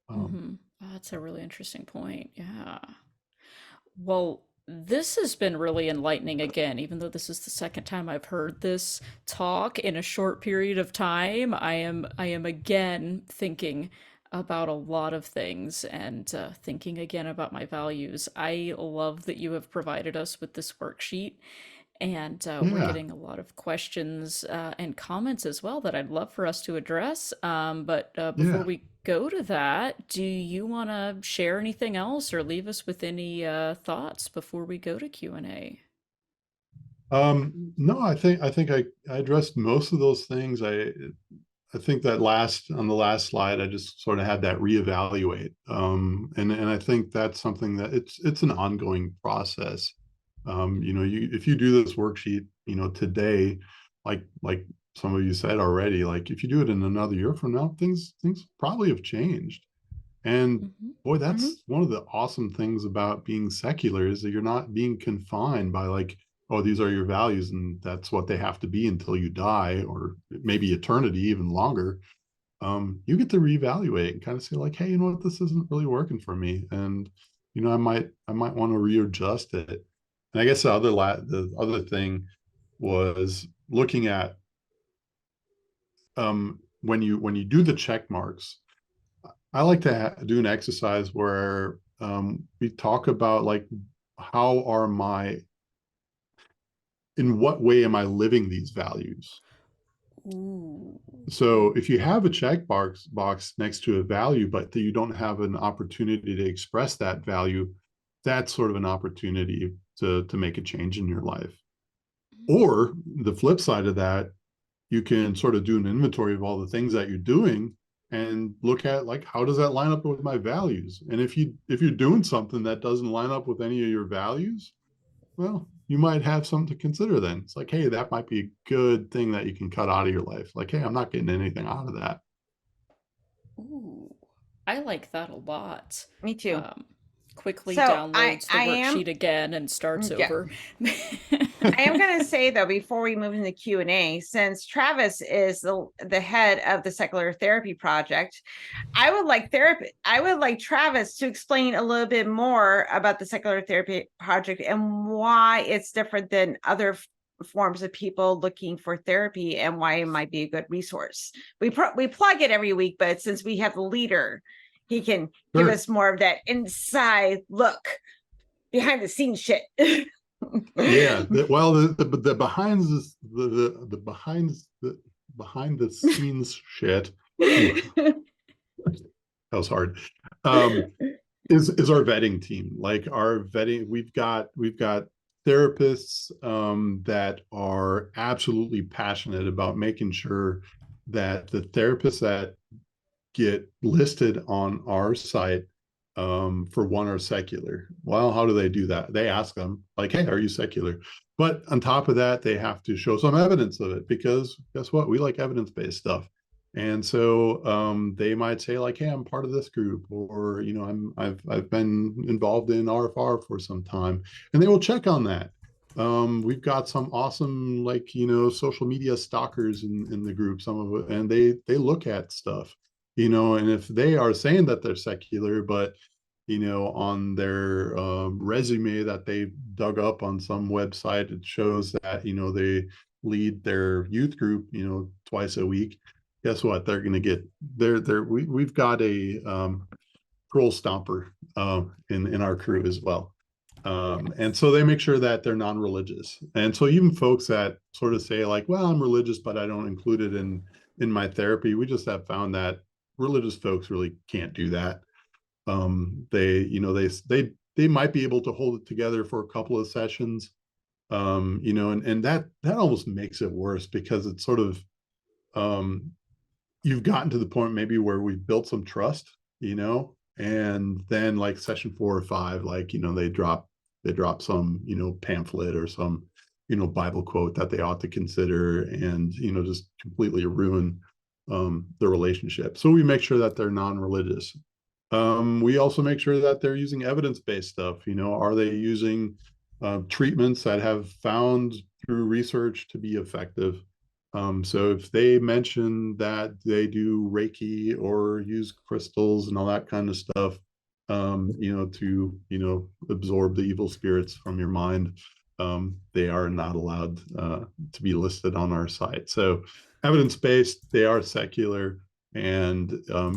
Um, Mhm. Oh, that's a really interesting point. Yeah. Well, this has been really enlightening again, even though this is the second time I've heard this talk in a short period of time. I am again thinking about a lot of things and thinking again about my values. I love that you have provided us with this worksheet, and we're yeah, getting a lot of questions and comments as well that I'd love for us to address. But before yeah. we go to that, do you want to share anything else or leave us with any thoughts before we go to Q&A? No, I think I addressed most of those things. I think that on the last slide, I just sort of had that reevaluate. And I think that's something that it's an ongoing process. If you do this worksheet, today, like some of you said already, like if you do it in another year from now, things probably have changed. And Hmm. boy, Mhm. that's one of the awesome things about being secular is that you're not being confined by like, oh, these are your values and that's what they have to be until you die, or maybe eternity, even longer. You get to reevaluate and kind of say like, hey, you know what, this isn't really working for me. And I might want to readjust it. And I guess the other thing was looking at when you do the check marks. I like to do an exercise where we talk about like how are my in what way am I living these values? Ooh. So if you have a box next to a value, but you don't have an opportunity to express that value, that's sort of an opportunity to make a change in your life. Or the flip side of that, you can sort of do an inventory of all the things that you're doing and look at like how does that line up with my values? And if you're doing something that doesn't line up with any of your values, well, you might have something to consider then. It's like, hey, that might be a good thing that you can cut out of your life. Like, hey, I'm not getting anything out of that. Ooh, I like that a lot. Me too. Um, Quickly So downloads the I am worksheet again and starts yeah. over. I am going to say though, before we move into Q&A, since Travis is the head of the Secular Therapy Project, I would like Travis to explain a little bit more about the Secular Therapy Project and why it's different than other forms of people looking for therapy and why it might be a good resource. We plug it every week, but since we have the leader, he can give us more of that inside look behind the scenes shit. Yeah. The behind the scenes shit. That was hard. Is our vetting team. Like our vetting, we've got therapists that are absolutely passionate about making sure that the therapists that get listed on our site for one are secular. Well, how do they do that? They ask them like, hey, are you secular? But on top of that, they have to show some evidence of it because guess what? We like evidence-based stuff. And so they might say like, hey, I'm part of this group, or I've been involved in RfR for some time, and they will check on that. We've got some awesome social media stalkers in the group, some of it, and they look at stuff, and if they are saying that they're secular, but on their resume that they dug up on some website, it shows that they lead their youth group twice a week. Guess what? They're going to get we've got a troll stomper in our crew as well. And so they make sure that they're non-religious. And so even folks that sort of say like, well, I'm religious, but I don't include it in my therapy, we just have found that religious folks really can't do that. They might be able to hold it together for a couple of sessions, and that almost makes it worse because it's sort of you've gotten to the point maybe where we've built some trust, and then like session 4 or 5, like they drop some pamphlet or some Bible quote that they ought to consider, and just completely ruin the relationship. So we make sure that they're non-religious. We also make sure that they're using evidence-based stuff. Are they using treatments that have found through research to be effective? So if they mention that they do Reiki or use crystals and all that kind of stuff, to absorb the evil spirits from your mind, they are not allowed to be listed on our site. So evidence-based, they are secular. And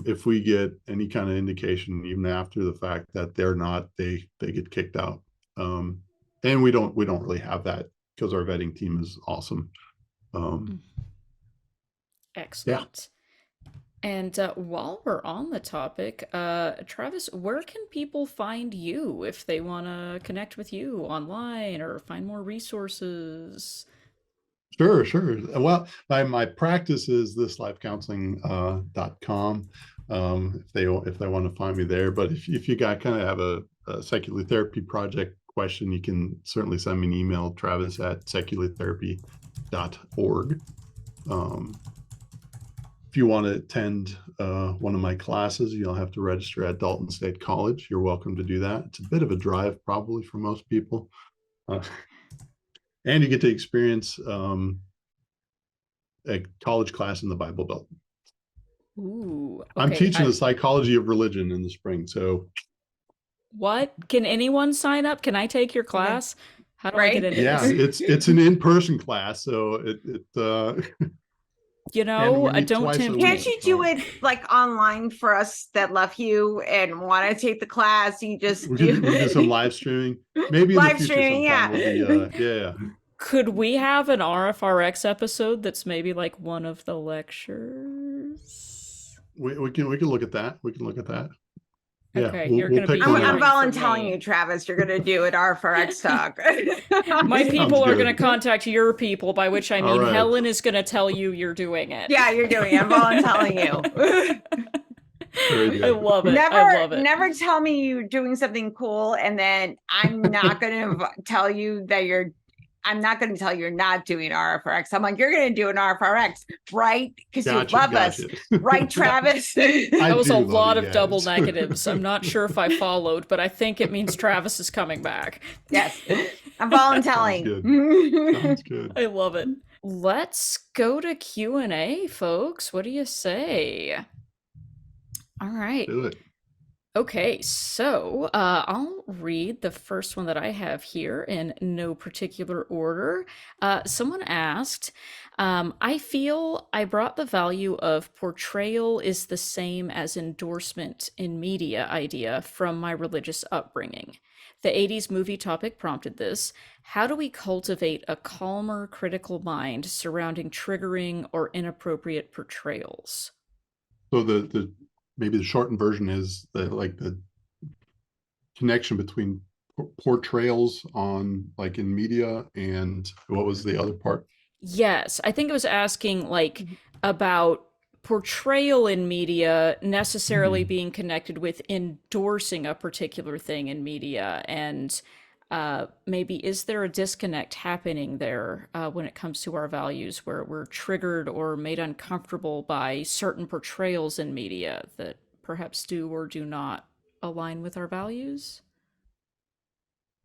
if we get any kind of indication, even after the fact, that they're not, they get kicked out. And we don't really have that because our vetting team is awesome. Excellent. And while we're on the topic, Travis, where can people find you if they want to connect with you online or find more resources? Sure. Well, my practice is thislifecounseling.com. If they want to find me there, but if you got kind of have a secular therapy project question, you can certainly send me an email, travis@seculartherapy.org. If you want to attend one of my classes, you'll have to register at Dalton State College. You're welcome to do that. It's a bit of a drive probably for most people. And you get to experience a college class in the Bible Belt. Ooh, I'm okay. teaching the psychology of religion in the spring. So What? Can anyone sign up? Can I take your class? How do I get Right? into Yeah, this? it's an in-person class, so You and we know, meet don't twice a tempt Can't week. me. you do So it like online for us that love you and want to take the class? You just do we can do some live streaming. Maybe in the live future streaming, sometime yeah. we'll be yeah. Could we have an RfRx episode that's maybe like one of the lectures? We can look at that. We can look at that. Yeah, Okay, we'll you're we'll gonna be pick I'm, one I'm out. hearing from volunteering you, me. Travis. You're gonna do an RfRx talk. My Sounds people are gonna good. contact your people, by which I All mean right. Helen is gonna tell you you're doing it. Yeah, you're doing it. I'm volunteering you. Very I good. love it. I Never, love it. never tell me you're doing something cool, and then I'm not gonna tell you that you're. I'm not going to tell you you're not doing RfRx. I'm like, you're going to do an RfRx, right? Because you Gotcha, love us, gotcha. right, Travis? I That was a do love lot you of double guys. negatives. I'm not sure if I followed, but I think it means Travis is coming back. Yes, I'm Sounds volunteering. good. Sounds good. I love it. Let's go to Q&A, folks. What do you say? All right. Do it. Okay, so I'll read the first one that I have here in no particular order. Someone asked, I feel I brought the value of portrayal is the same as endorsement in media idea from my religious upbringing. The 80s movie topic prompted this. How do we cultivate a calmer, critical mind surrounding triggering or inappropriate portrayals? So the maybe the shortened version is the connection between portrayals on like in media and what was the other part? Yes, I think it was asking like about portrayal in media necessarily Hmm. being connected with endorsing a particular thing in media, and maybe is there a disconnect happening there when it comes to our values, where we're triggered or made uncomfortable by certain portrayals in media that perhaps do or do not align with our values?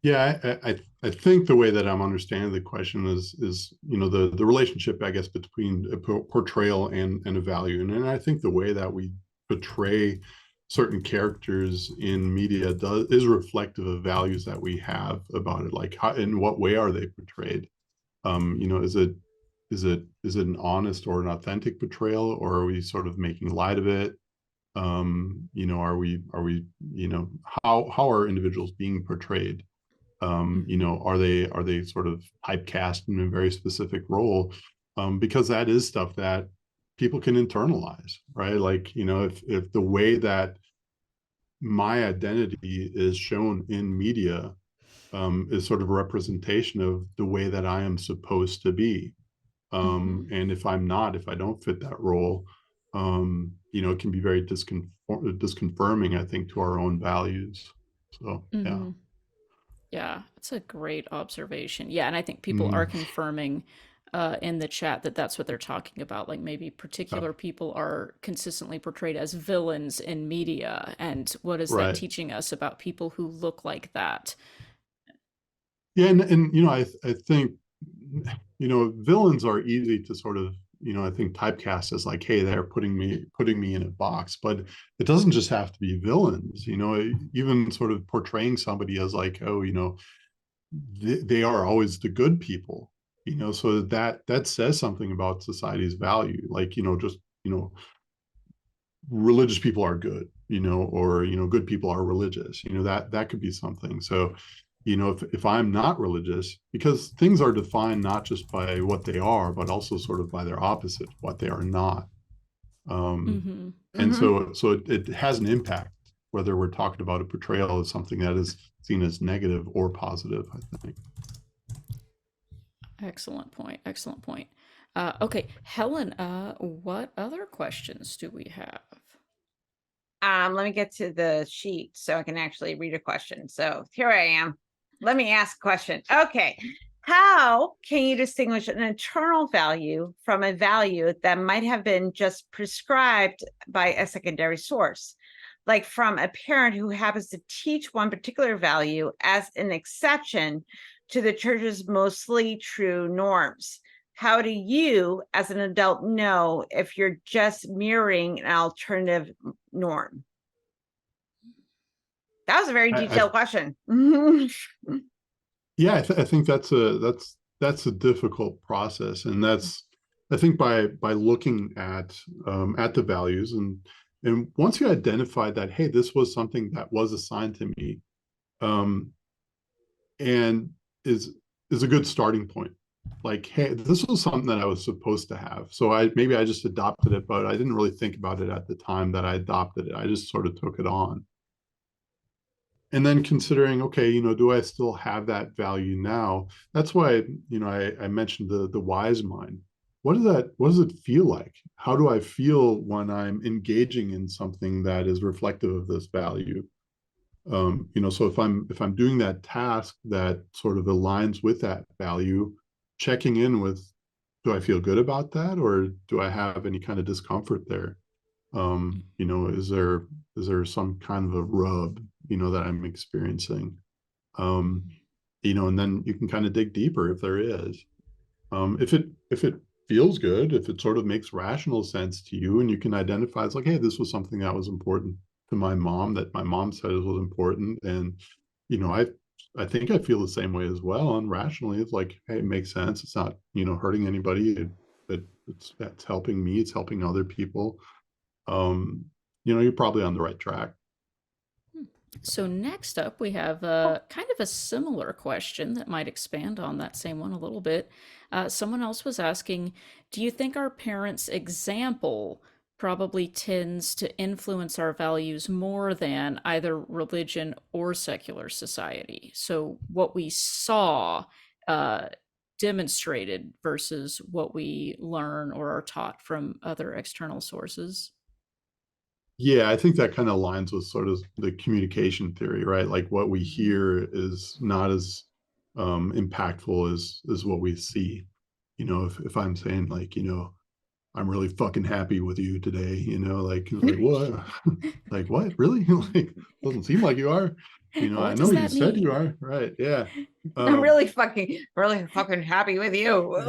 Yeah, I think the way that I'm understanding the question is the relationship, I guess, between a portrayal and a value, and I think the way that we portray certain characters in media is reflective of values that we have about it. Like, how, in what way are they portrayed? Is it an honest or an authentic portrayal, or are we sort of making light of it? Are we how are individuals being portrayed? Are they sort of typecast in a very specific role? Because that is stuff that people can internalize, right? Like, if the way that my identity is shown in media is sort of a representation of the way that I am supposed to be. And if I don't fit that role, it can be very disconfirming, I think, to our own values. So, yeah. Mm-hmm. Yeah, that's a great observation. Yeah, and I think people are Mm, confirming in the chat that that's what they're talking about. Like maybe yeah. particular people are consistently portrayed as villains in media, and what is that Right. teaching us about people who look like that? Yeah, and I think villains are easy to sort of I think typecast as like, hey, they're putting me in a box, but it doesn't just have to be villains. Even sort of portraying somebody as like, oh, they are always the good people. So that says something about society's value. Like, just religious people are good, or good people are religious. That could be something. So if I'm not religious, because things are defined not just by what they are, but also sort of by their opposite, what they are not. um Mm-hmm. and Hmm. so it has an impact, whether we're talking about a portrayal as something that is seen as negative or positive, I think. Excellent point. Excellent point. Okay, Helen, what other questions do we have? Let me get to the sheet so I can actually read a question. So here I am. Let me ask a question. Okay. How can you distinguish an internal value from a value that might have been just prescribed by a secondary source? Like from a parent who happens to teach one particular value as an exception to the church's mostly true norms. How do you, as an adult, know if you're just mirroring an alternative norm? That was a very I detailed question. yeah, I think that's a difficult process, and that's, I think, by looking at the values, and once you identify that, hey, this was something that was assigned to me, um, and is a good starting point. Like, hey, this was something that I was supposed to have. So maybe I just adopted it, but I didn't really think about it at the time that I adopted it. I just sort of took it on. And then considering, okay, do I still have that value now? That's why, I mentioned the wise mind. What does it feel like? How do I feel when I'm engaging in something that is reflective of this value? So if I'm doing that task that sort of aligns with that value, checking in with, do I feel good about that, or do I have any kind of discomfort there? Is there some kind of a rub, that I'm experiencing? um and then you can kind of dig deeper if there is. If it feels good, if it sort of makes rational sense to you, and you can identify, it's like, hey, this was something that was important to my mom, that my mom said it was important, and I think I feel the same way as well. And rationally, it's like, hey, it makes sense. It's not hurting anybody. It's helping me. It's helping other people. You're probably on the right track. So next up, we have kind of a similar question that might expand on that same one a little bit. Someone else was asking, do you think our parents' example probably tends to influence our values more than either religion or secular society? So what we saw uh, demonstrated versus what we learn or are taught from other external sources? Yeah, I think that kind of aligns with sort of the communication theory, right? Like, what we hear is not as impactful as what we see. If I'm saying, like, I'm really fucking happy with you today, like what? Like, what? Really? Like, doesn't seem like you are. I What know does you that said you mean? are, right? Yeah. I'm Um, really fucking happy with you.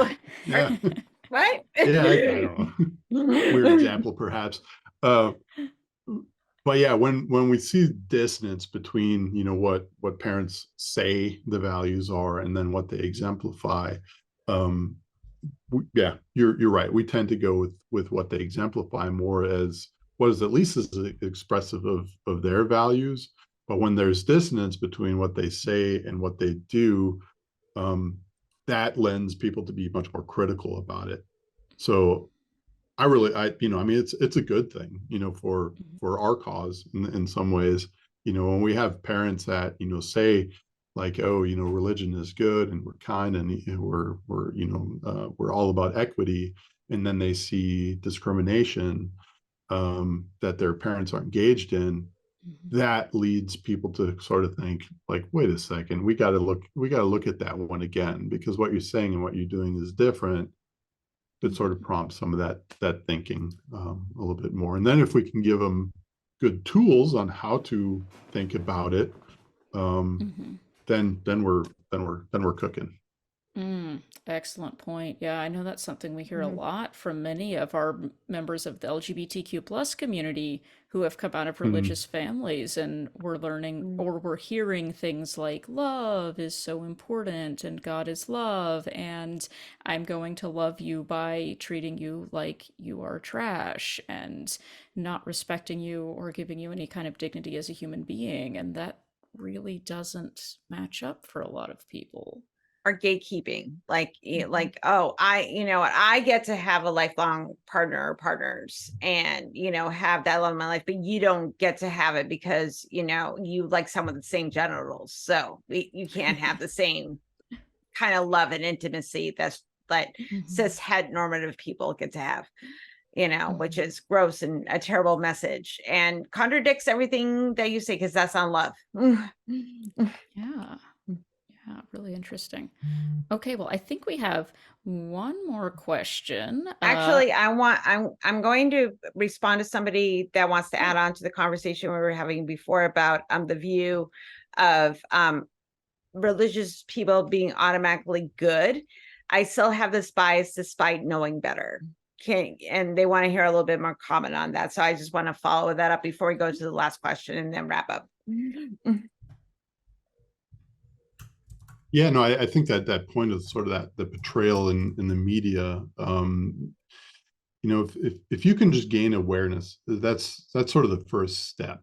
yeah. What? Yeah, I don't know. Weird example, perhaps. Uh, but yeah, when we see dissonance between what parents say the values are and then what they exemplify, um yeah, you're right, we tend to go with what they exemplify more, as what is at least as expressive of their values. But when there's dissonance between what they say and what they do, um that lends people to be much more critical about it. So I mean, it's a good thing, for our cause in some ways. When we have parents that, say, like, oh, religion is good and we're kind, and we're all about equity, and then they see discrimination that their parents are engaged in, Mhm. that leads people to sort of think, like, wait a second, we got to look at that one again, because what you're saying and what you're doing is different. It sort of prompts some of that thinking a little bit more. And then if we can give them good tools on how to think about it, um, Mhm. then we're cooking. Excellent point. Yeah, I know that's something we hear a Mhm. lot from many of our members of the LGBTQ plus community who have come out of Mm-hmm. religious families, and we're learning or we're hearing things like love is so important and God is love and I'm going to love you by treating you like you are trash and not respecting you or giving you any kind of dignity as a human being. And that really doesn't match up for a lot of people. Or gatekeeping, like, Mhm. oh, what, I get to have a lifelong partner or partners, and have that love in my life, but you don't get to have it because you like someone with the same genitals, so you can't have the same kind of love and intimacy that's like Mhm. cis het normative people get to have, which Mhm. is gross and a terrible message and contradicts everything that you say, because that's on love. Yeah. Yeah, really interesting. Okay, well, I think we have one more question. Actually, I'm going to respond to somebody that wants to add Sure. on to the conversation we were having before about the view of religious people being automatically good. I still have this bias despite knowing better. and they want to hear a little bit more comment on that. So I just want to follow that up before we go to the last question and then wrap up. Yeah, no, I think that point of sort of that the portrayal in the media, you know, if you can just gain awareness, that's sort of the first step.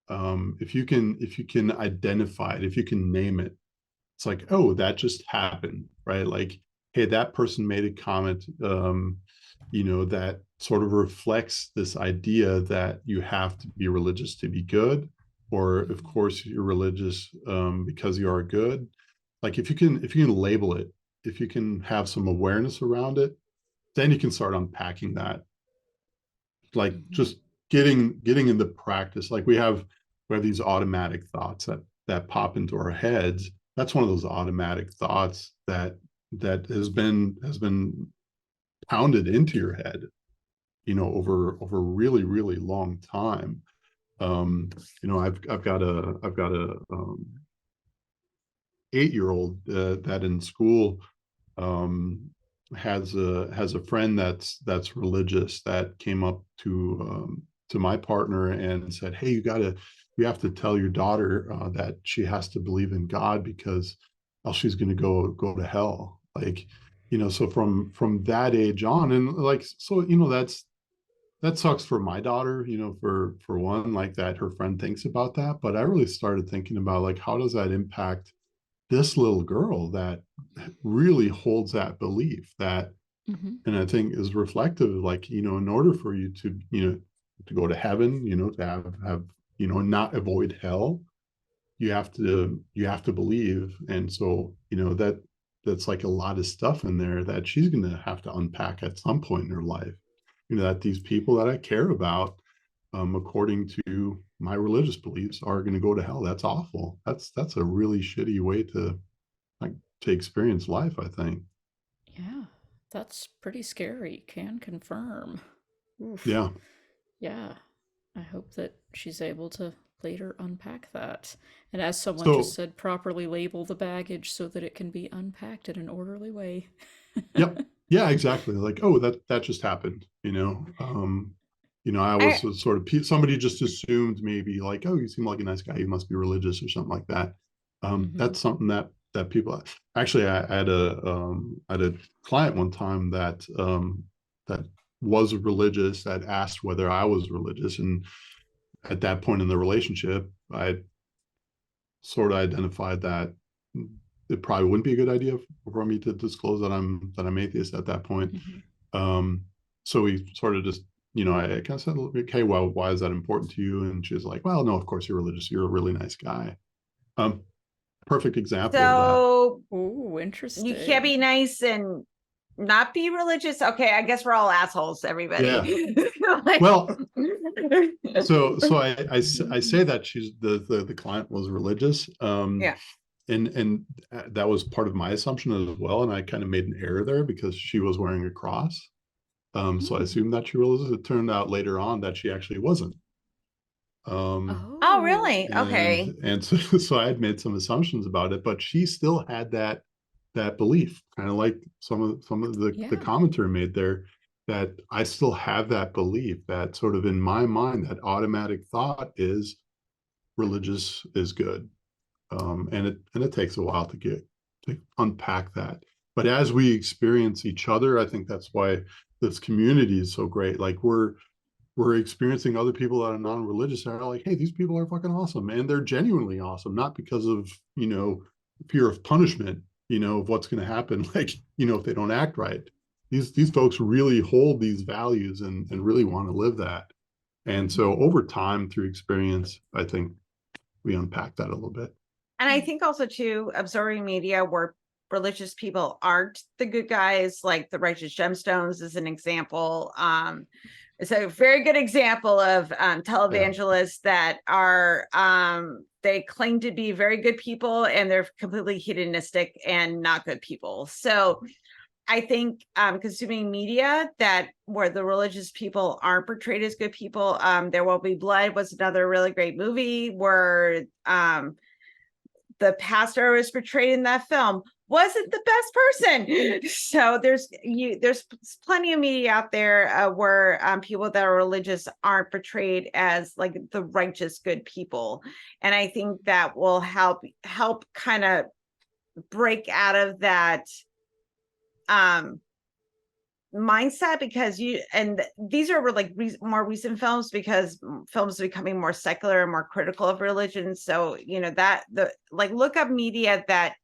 If you can identify it, if you can name it, it's like, oh, that just happened, right? Like, hey, that person made a comment, you know, that sort of reflects this idea that you have to be religious to be good, or of course you're religious because you are good. Like if you can label it, if you can have some awareness around it, then you can start unpacking that. Like just getting into practice. Like we have these automatic thoughts that pop into our heads. That's one of those automatic thoughts that has been pounded into your head, you know, over a really, really long time. You know, I've got a 8-year-old that in school has a friend that's religious that came up to my partner and said, hey, you have to tell your daughter that she has to believe in God because else she's going to go to hell. Like, you know, so from that age on, and like, so, you know, that sucks for my daughter, you know, for one, like that her friend thinks about that. But I really started thinking about like, how does that impact this little girl that really holds that belief that, and I think is reflective, like, you know, in order for you to, you know, to go to heaven, you know, to have, you know, not avoid hell, you have to believe. And so, you know, that's like a lot of stuff in there that she's going to have to unpack at some point in her life, you know, that these people that I care about, according to my religious beliefs, are going to go to hell. That's awful. That's a really shitty way to like to experience life, I think. Yeah, that's pretty scary. Can confirm. Oof. Yeah. Yeah, I hope that she's able to later unpack that. And as someone just So, said, properly label the baggage so that it can be unpacked in an orderly way. yep. Yeah, exactly. Like, oh, that just happened, you know. You know, I was I, sort of somebody just assumed maybe like, oh, you seem like a nice guy, you must be religious or something like that. Mm-hmm. That's something that people actually I had a client one time that was religious that asked whether I was religious, and at that point in the relationship, I sort of identified that it probably wouldn't be a good idea for me to disclose that I'm atheist at that point. Mm-hmm. Um, so we sort of just, you know, I kind of said, okay, well, why is that important to you? And she's like, well, no, of course you're religious. You're a really nice guy. Um, Perfect example of that. so Oh, you can't be interesting. nice and not be religious. Okay, I guess we're all assholes, Yeah. everybody. Like, Well, so I say that she's the client was religious. yeah. And that was part of my assumption as well. And I kind of made an error there because she was wearing a cross. So I Hmm. assumed that she was. It turned out later on that she actually wasn't. Oh, Oh. really? Okay. And so, so I had made some assumptions about it, but she still had that belief, kind of like some of the Yeah. commenter made there, that I still have that belief that sort of in my mind, that automatic thought is religious is good. And it takes a while to unpack that. But as we experience each other, I think that's why this community is so great. Like we're experiencing other people that are non-religious that are like, hey, these people are fucking awesome, and they're genuinely awesome, not because of, you know, fear of punishment, you know, of what's going to happen, like, you know, if they don't act right. These folks really hold these values and really want to live that. And so Hmm. over time, through experience, I think we unpack that a little bit. And I think also too, observing media where religious people aren't the good guys, like the Righteous Gemstones is an example. It's a very good example of Yeah. televangelists that are they claim to be very good people and they're completely hedonistic and not good people. So I think consuming media that where the religious people aren't portrayed as good people. There Will Be Blood was another really great movie where the pastor was portrayed in that film wasn't the best person. So there's plenty of media out there where people that are religious aren't portrayed as like the righteous good people, and I think that will help kind of break out of that mindset, because these are like more recent films, because films are becoming more secular and more critical of religion. So that look up media that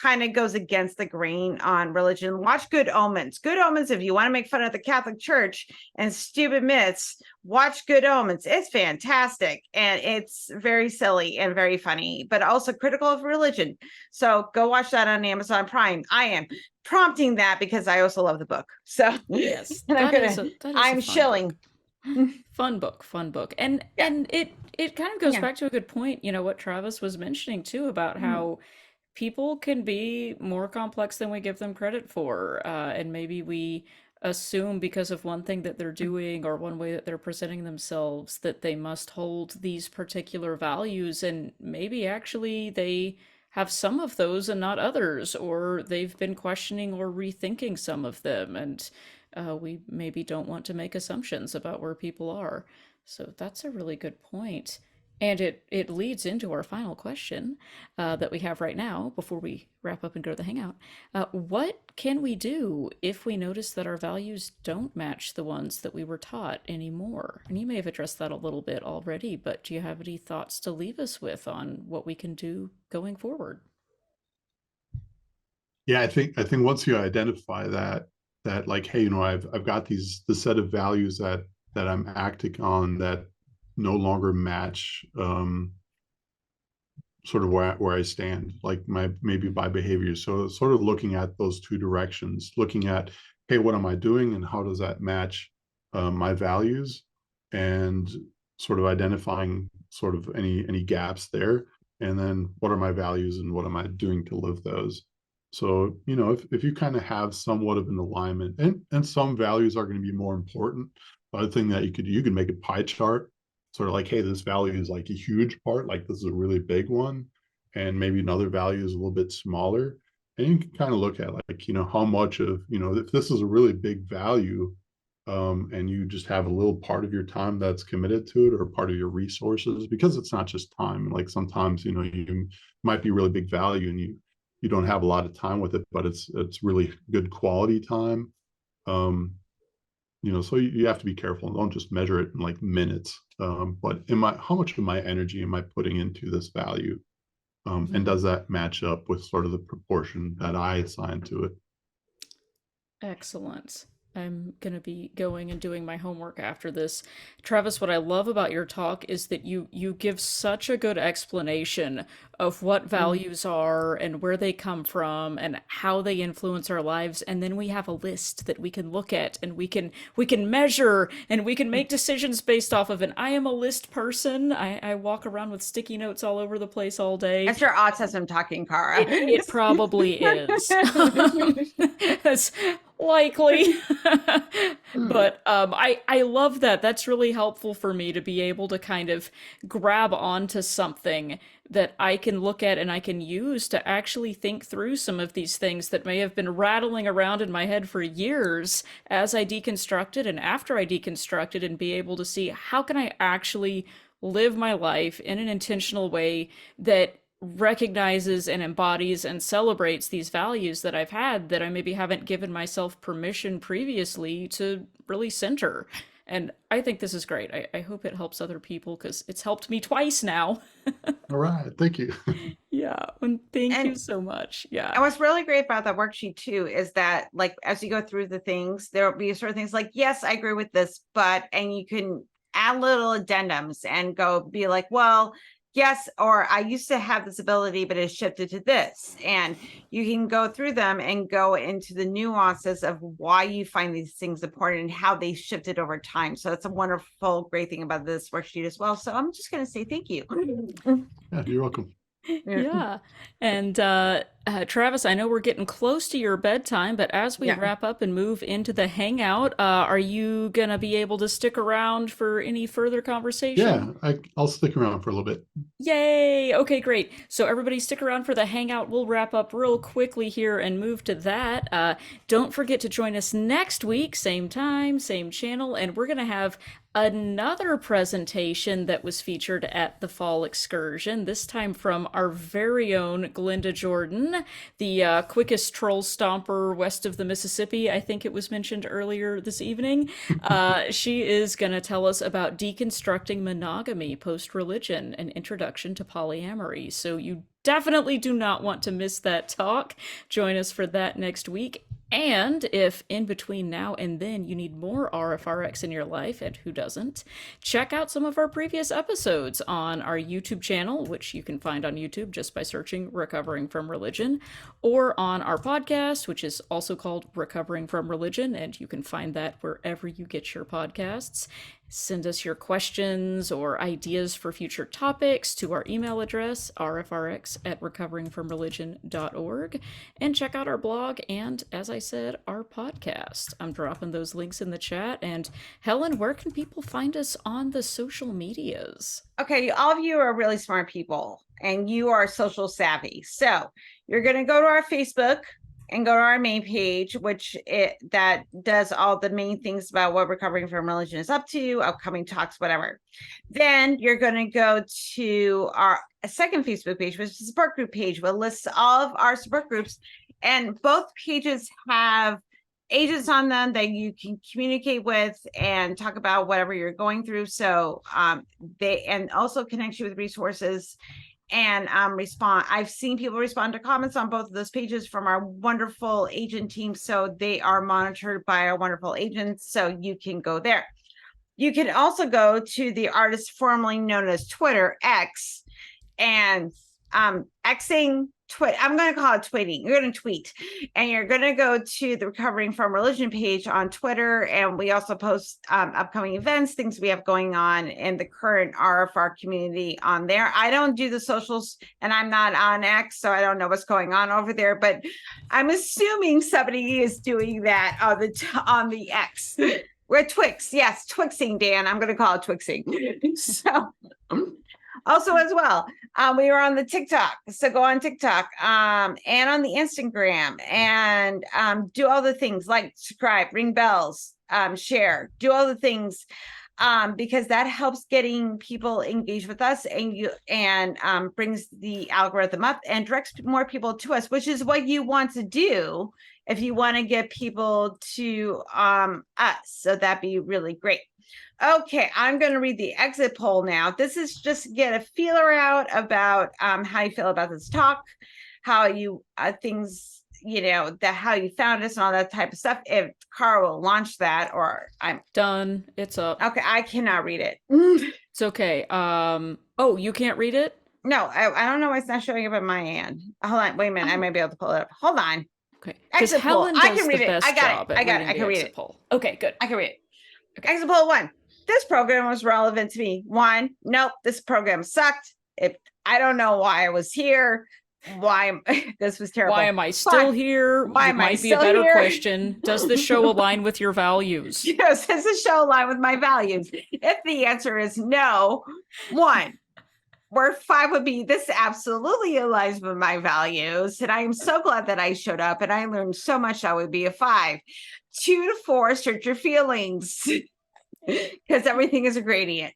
kind of goes against the grain on religion. Watch Good Omens. Good Omens, if you want to make fun of the Catholic Church and stupid myths, watch Good Omens. It's fantastic, and it's very silly and very funny, but also critical of religion. So go watch that on Amazon Prime. I am prompting that because I also love the book. So Yes, and I'm shilling. Fun book. And it kind of goes back to a good point, what Travis was mentioning too, about how people can be more complex than we give them credit for. And maybe we assume because of one thing that they're doing or one way that they're presenting themselves that they must hold these particular values. And maybe actually they have some of those and not others, or they've been questioning or rethinking some of them. And we maybe don't want to make assumptions about where people are. So that's a really good point. And it leads into our final question that we have right now before we wrap up and go to the hangout. What can we do if we notice that our values don't match the ones that we were taught anymore? And you may have addressed that a little bit already, but do you have any thoughts to leave us with on what we can do going forward? Yeah, I think once you identify that like, hey, I've got this set of values that I'm acting on that no longer match sort of where I stand, like maybe my behavior. So sort of looking at those two directions, looking at, hey, what am I doing and how does that match my values, and sort of identifying sort of any gaps there, and then what are my values and what am I doing to live those. So if you kind of have somewhat of an alignment, and some values are going to be more important. The other thing that you could make a pie chart, sort of like, hey, this value is like a huge part, like this is a really big one, and maybe another value is a little bit smaller. And you can kind of look at, like, how much of, if this is a really big value, and you just have a little part of your time that's committed to it, or part of your resources, because it's not just time. Like sometimes, you might be really big value and you don't have a lot of time with it, but it's really good quality time. So you have to be careful and don't just measure it in like minutes. But how much of my energy am I putting into this value? And does that match up with sort of the proportion that I assign to it? Excellent. I'm going to be going and doing my homework after this. Travis, what I love about your talk is that you give such a good explanation of what values are and where they come from and how they influence our lives, and then we have a list that we can look at and we can measure and we can make decisions based off of it. I am a list person. I walk around with sticky notes all over the place all day. That's your autism talking, Cara. It probably is. That's likely. But I love that. That's really helpful for me to be able to kind of grab onto something that I can look at and I can use to actually think through some of these things that may have been rattling around in my head for years as I deconstructed and after I deconstructed, and be able to see how can I actually live my life in an intentional way that recognizes and embodies and celebrates these values that I've had that I maybe haven't given myself permission previously to really center. And I think this is great. I hope it helps other people, because it's helped me twice now. All right, thank you. Yeah, and thank you so much. Yeah. And what's really great about that worksheet too is that, like, as you go through the things, there will be sort of things like, yes, I agree with this, but, and you can add little addendums and go be like, well, yes, or I used to have this ability, but it shifted to this. And you can go through them and go into the nuances of why you find these things important and how they shifted over time. So it's a wonderful, great thing about this worksheet as well. So I'm just going to say thank you. Yeah, you're welcome. Yeah. And Travis, I know we're getting close to your bedtime, but as we Yeah. wrap up and move into the hangout, are you gonna be able to stick around for any further conversation? Yeah, I'll stick around for a little bit. Yay! Okay, great. So everybody stick around for the hangout. We'll wrap up real quickly here and move to that. Don't forget to join us next week, same time, same channel, and we're going to have another presentation that was featured at the fall excursion, this time from our very own Glinda Jordan, the quickest troll stomper west of the Mississippi. I think it was mentioned earlier this evening. She is going to tell us about deconstructing monogamy post-religion, an introduction to polyamory. So you definitely do not want to miss that talk. Join us for that next week. And if in between now and then you need more RfRx in your life, and who doesn't, check out some of our previous episodes on our YouTube channel, which you can find on YouTube just by searching Recovering from Religion, or on our podcast, which is also called Recovering from Religion, and you can find that wherever you get your podcasts. Send us your questions or ideas for future topics to our email address, rfrx@recoveringfromreligion.org, and check out our blog and, as I said, our podcast. I'm dropping those links in the chat. And Helen, where can people find us on the social medias? Okay, all of you are really smart people and you are social savvy. So you're going to go to our Facebook and go to our main page, that does all the main things about what Recovering from Religion is up to, upcoming talks, whatever. Then you're going to go to our second Facebook page, which is a support group page, which lists all of our support groups. And both pages have agents on them that you can communicate with and talk about whatever you're going through. So and also connect you with resources and respond. I've seen people respond to comments on both of those pages from our wonderful agent team. So they are monitored by our wonderful agents. So you can go there. You can also go to the artist formerly known as Twitter, X, and Xing. I'm going to call it tweeting. You're going to tweet, and you're going to go to the Recovering from Religion page on Twitter. And we also post upcoming events, things we have going on in the current RFR community on there. I don't do the socials, and I'm not on X, so I don't know what's going on over there. But I'm assuming somebody is doing that on the X. We're Twix, yes, Twixing, Dan. I'm going to call it Twixing. So. Also, as well, we were on the TikTok, so go on TikTok and on the Instagram, and do all the things like subscribe, ring bells, share, do all the things, because that helps getting people engaged with us, and brings the algorithm up and directs more people to us, which is what you want to do if you want to get people to us. So that'd be really great. Okay, I'm going to read the exit poll now. This is just to get a feeler out about how you feel about this talk, how you things, how you found us and all that type of stuff. If Cara will launch that, or I'm done. It's up. Okay, I cannot read it. It's okay. Oh, you can't read it? No, I don't know why it's not showing up in my hand. Hold on, wait a minute. I might be able to pull it up. Hold on. Okay, because Helen does I can read it. I got it. I can read it. Poll. Okay, good. I can read it. Okay. Exit poll 1. This program was relevant to me. 1, nope, this program sucked. I don't know why I was here. This was terrible. Why am I still here? Why am I might be a better question. Does the show align with your values? Yes, does the show align with my values? If the answer is no, 1, where 5 would be, this absolutely aligns with my values, and I am so glad that I showed up and I learned so much. That would be a 5. 2 to 4, search your feelings. Because everything is a gradient.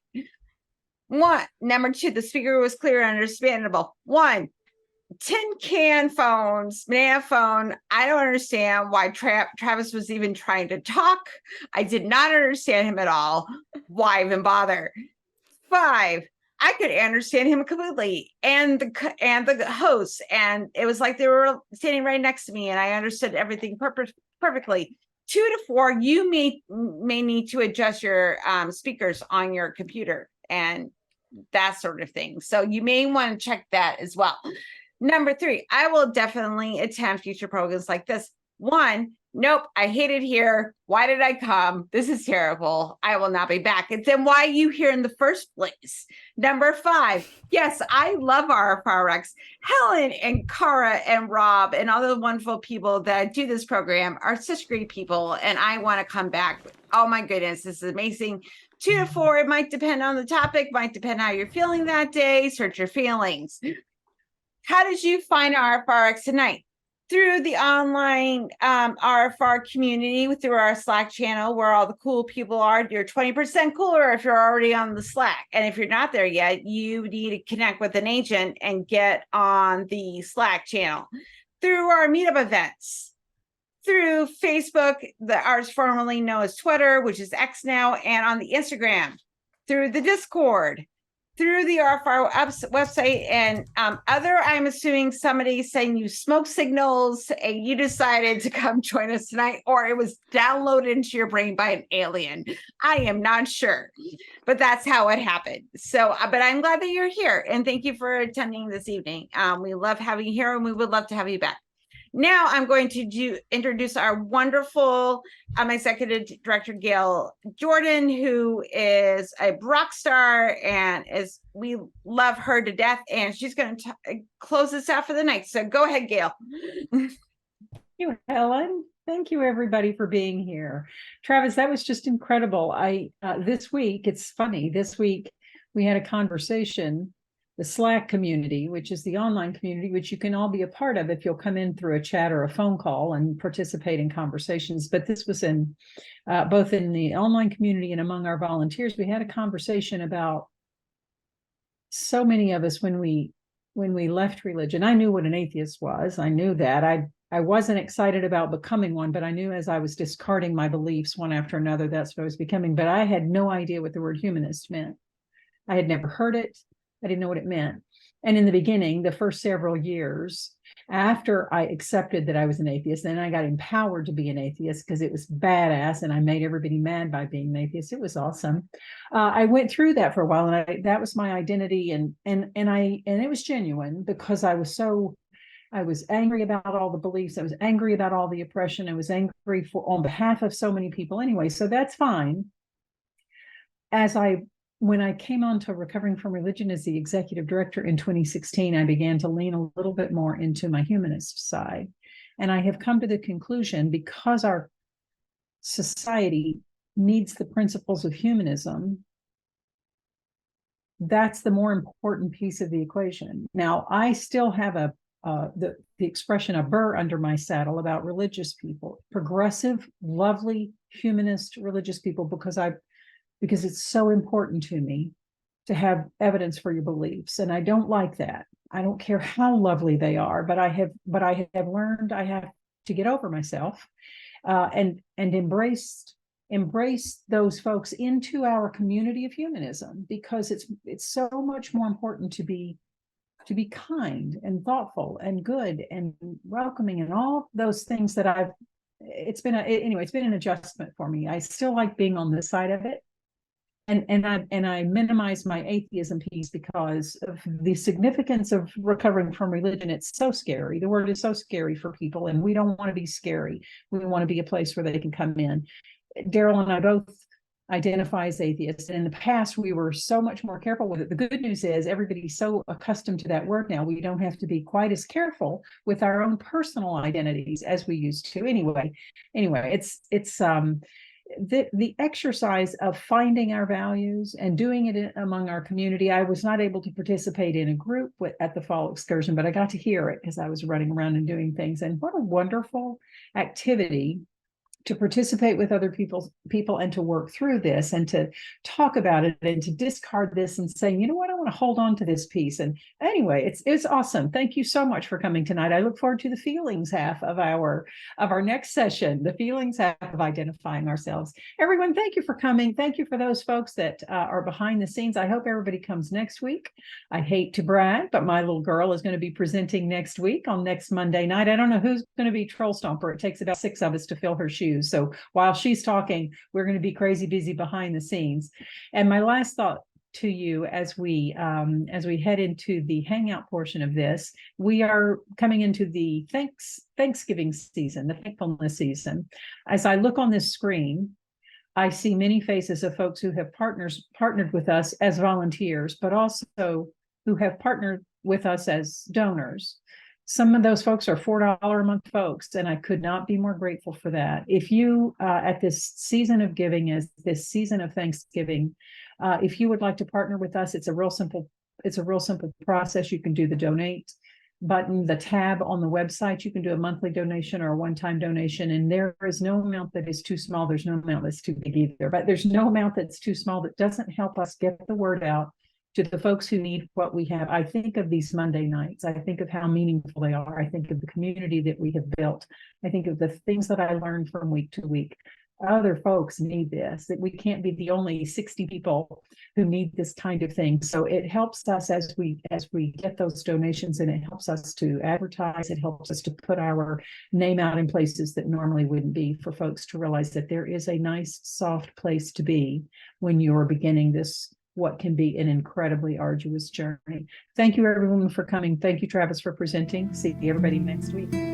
1, number 2, the speaker was clear and understandable. 1, tin can phones, banana phone. I don't understand why Travis was even trying to talk. I did not understand him at all. Why even bother? 5, I could understand him completely, and the host, and it was like they were standing right next to me, and I understood everything perfectly. 2 to 4, you may need to adjust your speakers on your computer and that sort of thing. So you may want to check that as well. Number 3, I will definitely attend future programs like this. 1, nope, I hate it here. Why did I come? This is terrible. I will not be back. And then why are you here in the first place? Number 5, yes, I love RfRx. Helen and Cara and Rob and all the wonderful people that do this program are such great people. And I want to come back. Oh my goodness, this is amazing. 2 to 4, it might depend on the topic, might depend how you're feeling that day. Search your feelings. How did you find RfRx tonight? Through the online RFR community, through our Slack channel where all the cool people are. You're 20% cooler if you're already on the Slack. And if you're not there yet, you need to connect with an agent and get on the Slack channel. Through our meetup events, through Facebook, ours formerly known as Twitter, which is X now, and on the Instagram, through the Discord, through the RFR website, and other, I'm assuming somebody sent you smoke signals and you decided to come join us tonight, or it was downloaded into your brain by an alien. I am not sure, but that's how it happened. So, but I'm glad that you're here, and thank you for attending this evening. We love having you here, and we would love to have you back. Now I'm going to introduce our wonderful executive director, Gayle Jordan, who is a rock star, and we love her to death. And she's going to close this out for the night. So go ahead, Gayle. Thank you, Helen. Thank you, everybody, for being here. Travis, that was just incredible. This week, it's funny. This week we had a conversation. The Slack community, which is the online community, which you can all be a part of if you'll come in through a chat or a phone call and participate in conversations. But this was in both in the online community and among our volunteers. We had a conversation about so many of us when we left religion. I knew what an atheist was. I knew that. I wasn't excited about becoming one, but I knew as I was discarding my beliefs one after another, that's what I was becoming. But I had no idea what the word humanist meant. I had never heard it. I didn't know what it meant. And in the beginning, the first several years after I accepted that I was an atheist, then I got empowered to be an atheist because it was badass and I made everybody mad by being an atheist. It was awesome. I went through that for a while, and that was my identity, and it was genuine because I was angry about all the beliefs. I was angry about all the oppression. I was angry on behalf of so many people anyway. So that's fine. When I came on to Recovering from Religion as the executive director in 2016, I began to lean a little bit more into my humanist side. And I have come to the conclusion, because our society needs the principles of humanism, that's the more important piece of the equation. Now, I still have the expression, a burr under my saddle about religious people, progressive, lovely, humanist religious people, because it's so important to me to have evidence for your beliefs. And I don't like that. I don't care how lovely they are, but I have learned I have to get over myself and embrace those folks into our community of humanism, because it's so much more important to be kind and thoughtful and good and welcoming and all those things that it's been an adjustment for me. I still like being on this side of it. And I minimize my atheism piece because of the significance of recovering from religion. It's so scary. The word is so scary for people, and we don't want to be scary. We want to be a place where they can come in. Daryl and I both identify as atheists. And in the past, we were so much more careful with it. The good news is everybody's so accustomed to that word now. We don't have to be quite as careful with our own personal identities as we used to. Anyway, it's the exercise of finding our values and doing it among our community. I was not able to participate in a group at the fall excursion, but I got to hear it because I was running around and doing things. And what a wonderful activity to participate with other people and to work through this and to talk about it and to discard this and saying, you know what, I want to hold on to this piece. And anyway, it's awesome. Thank you so much for coming tonight. I look forward to the feelings half of our next session, the feelings half of identifying ourselves. Everyone, thank you for coming. Thank you for those folks that are behind the scenes. I hope everybody comes next week. I hate to brag, but my little girl is going to be presenting next week on next Monday night. I don't know who's going to be Troll Stomper. It takes about 6 of us to fill her shoes. So while she's talking, we're going to be crazy busy behind the scenes. And my last thought to you as we head into the hangout portion of this. We are coming into the Thanksgiving season, the thankfulness season. As I look on this screen, I see many faces of folks who have partnered with us as volunteers, but also who have partnered with us as donors. Some of those folks are $4 a month folks, and I could not be more grateful for that. If you, at this season of giving, as this season of Thanksgiving, if you would like to partner with us, it's a real simple process. You can do the donate button, the tab on the website. You can do a monthly donation or a one-time donation, and there is no amount that is too small. There's no amount that's too big either, but there's no amount that's too small that doesn't help us get the word out to the folks who need what we have. I think of these Monday nights. I think of how meaningful they are. I think of the community that we have built. I think of the things that I learned from week to week. Other folks need this, that we can't be the only 60 people who need this kind of thing. So it helps us as we get those donations, and it helps us to advertise. It helps us to put our name out in places that normally wouldn't be, for folks to realize that there is a nice, soft place to be when you're beginning this, what can be an incredibly arduous journey. Thank you, everyone, for coming. Thank you, Travis, for presenting. See everybody next week.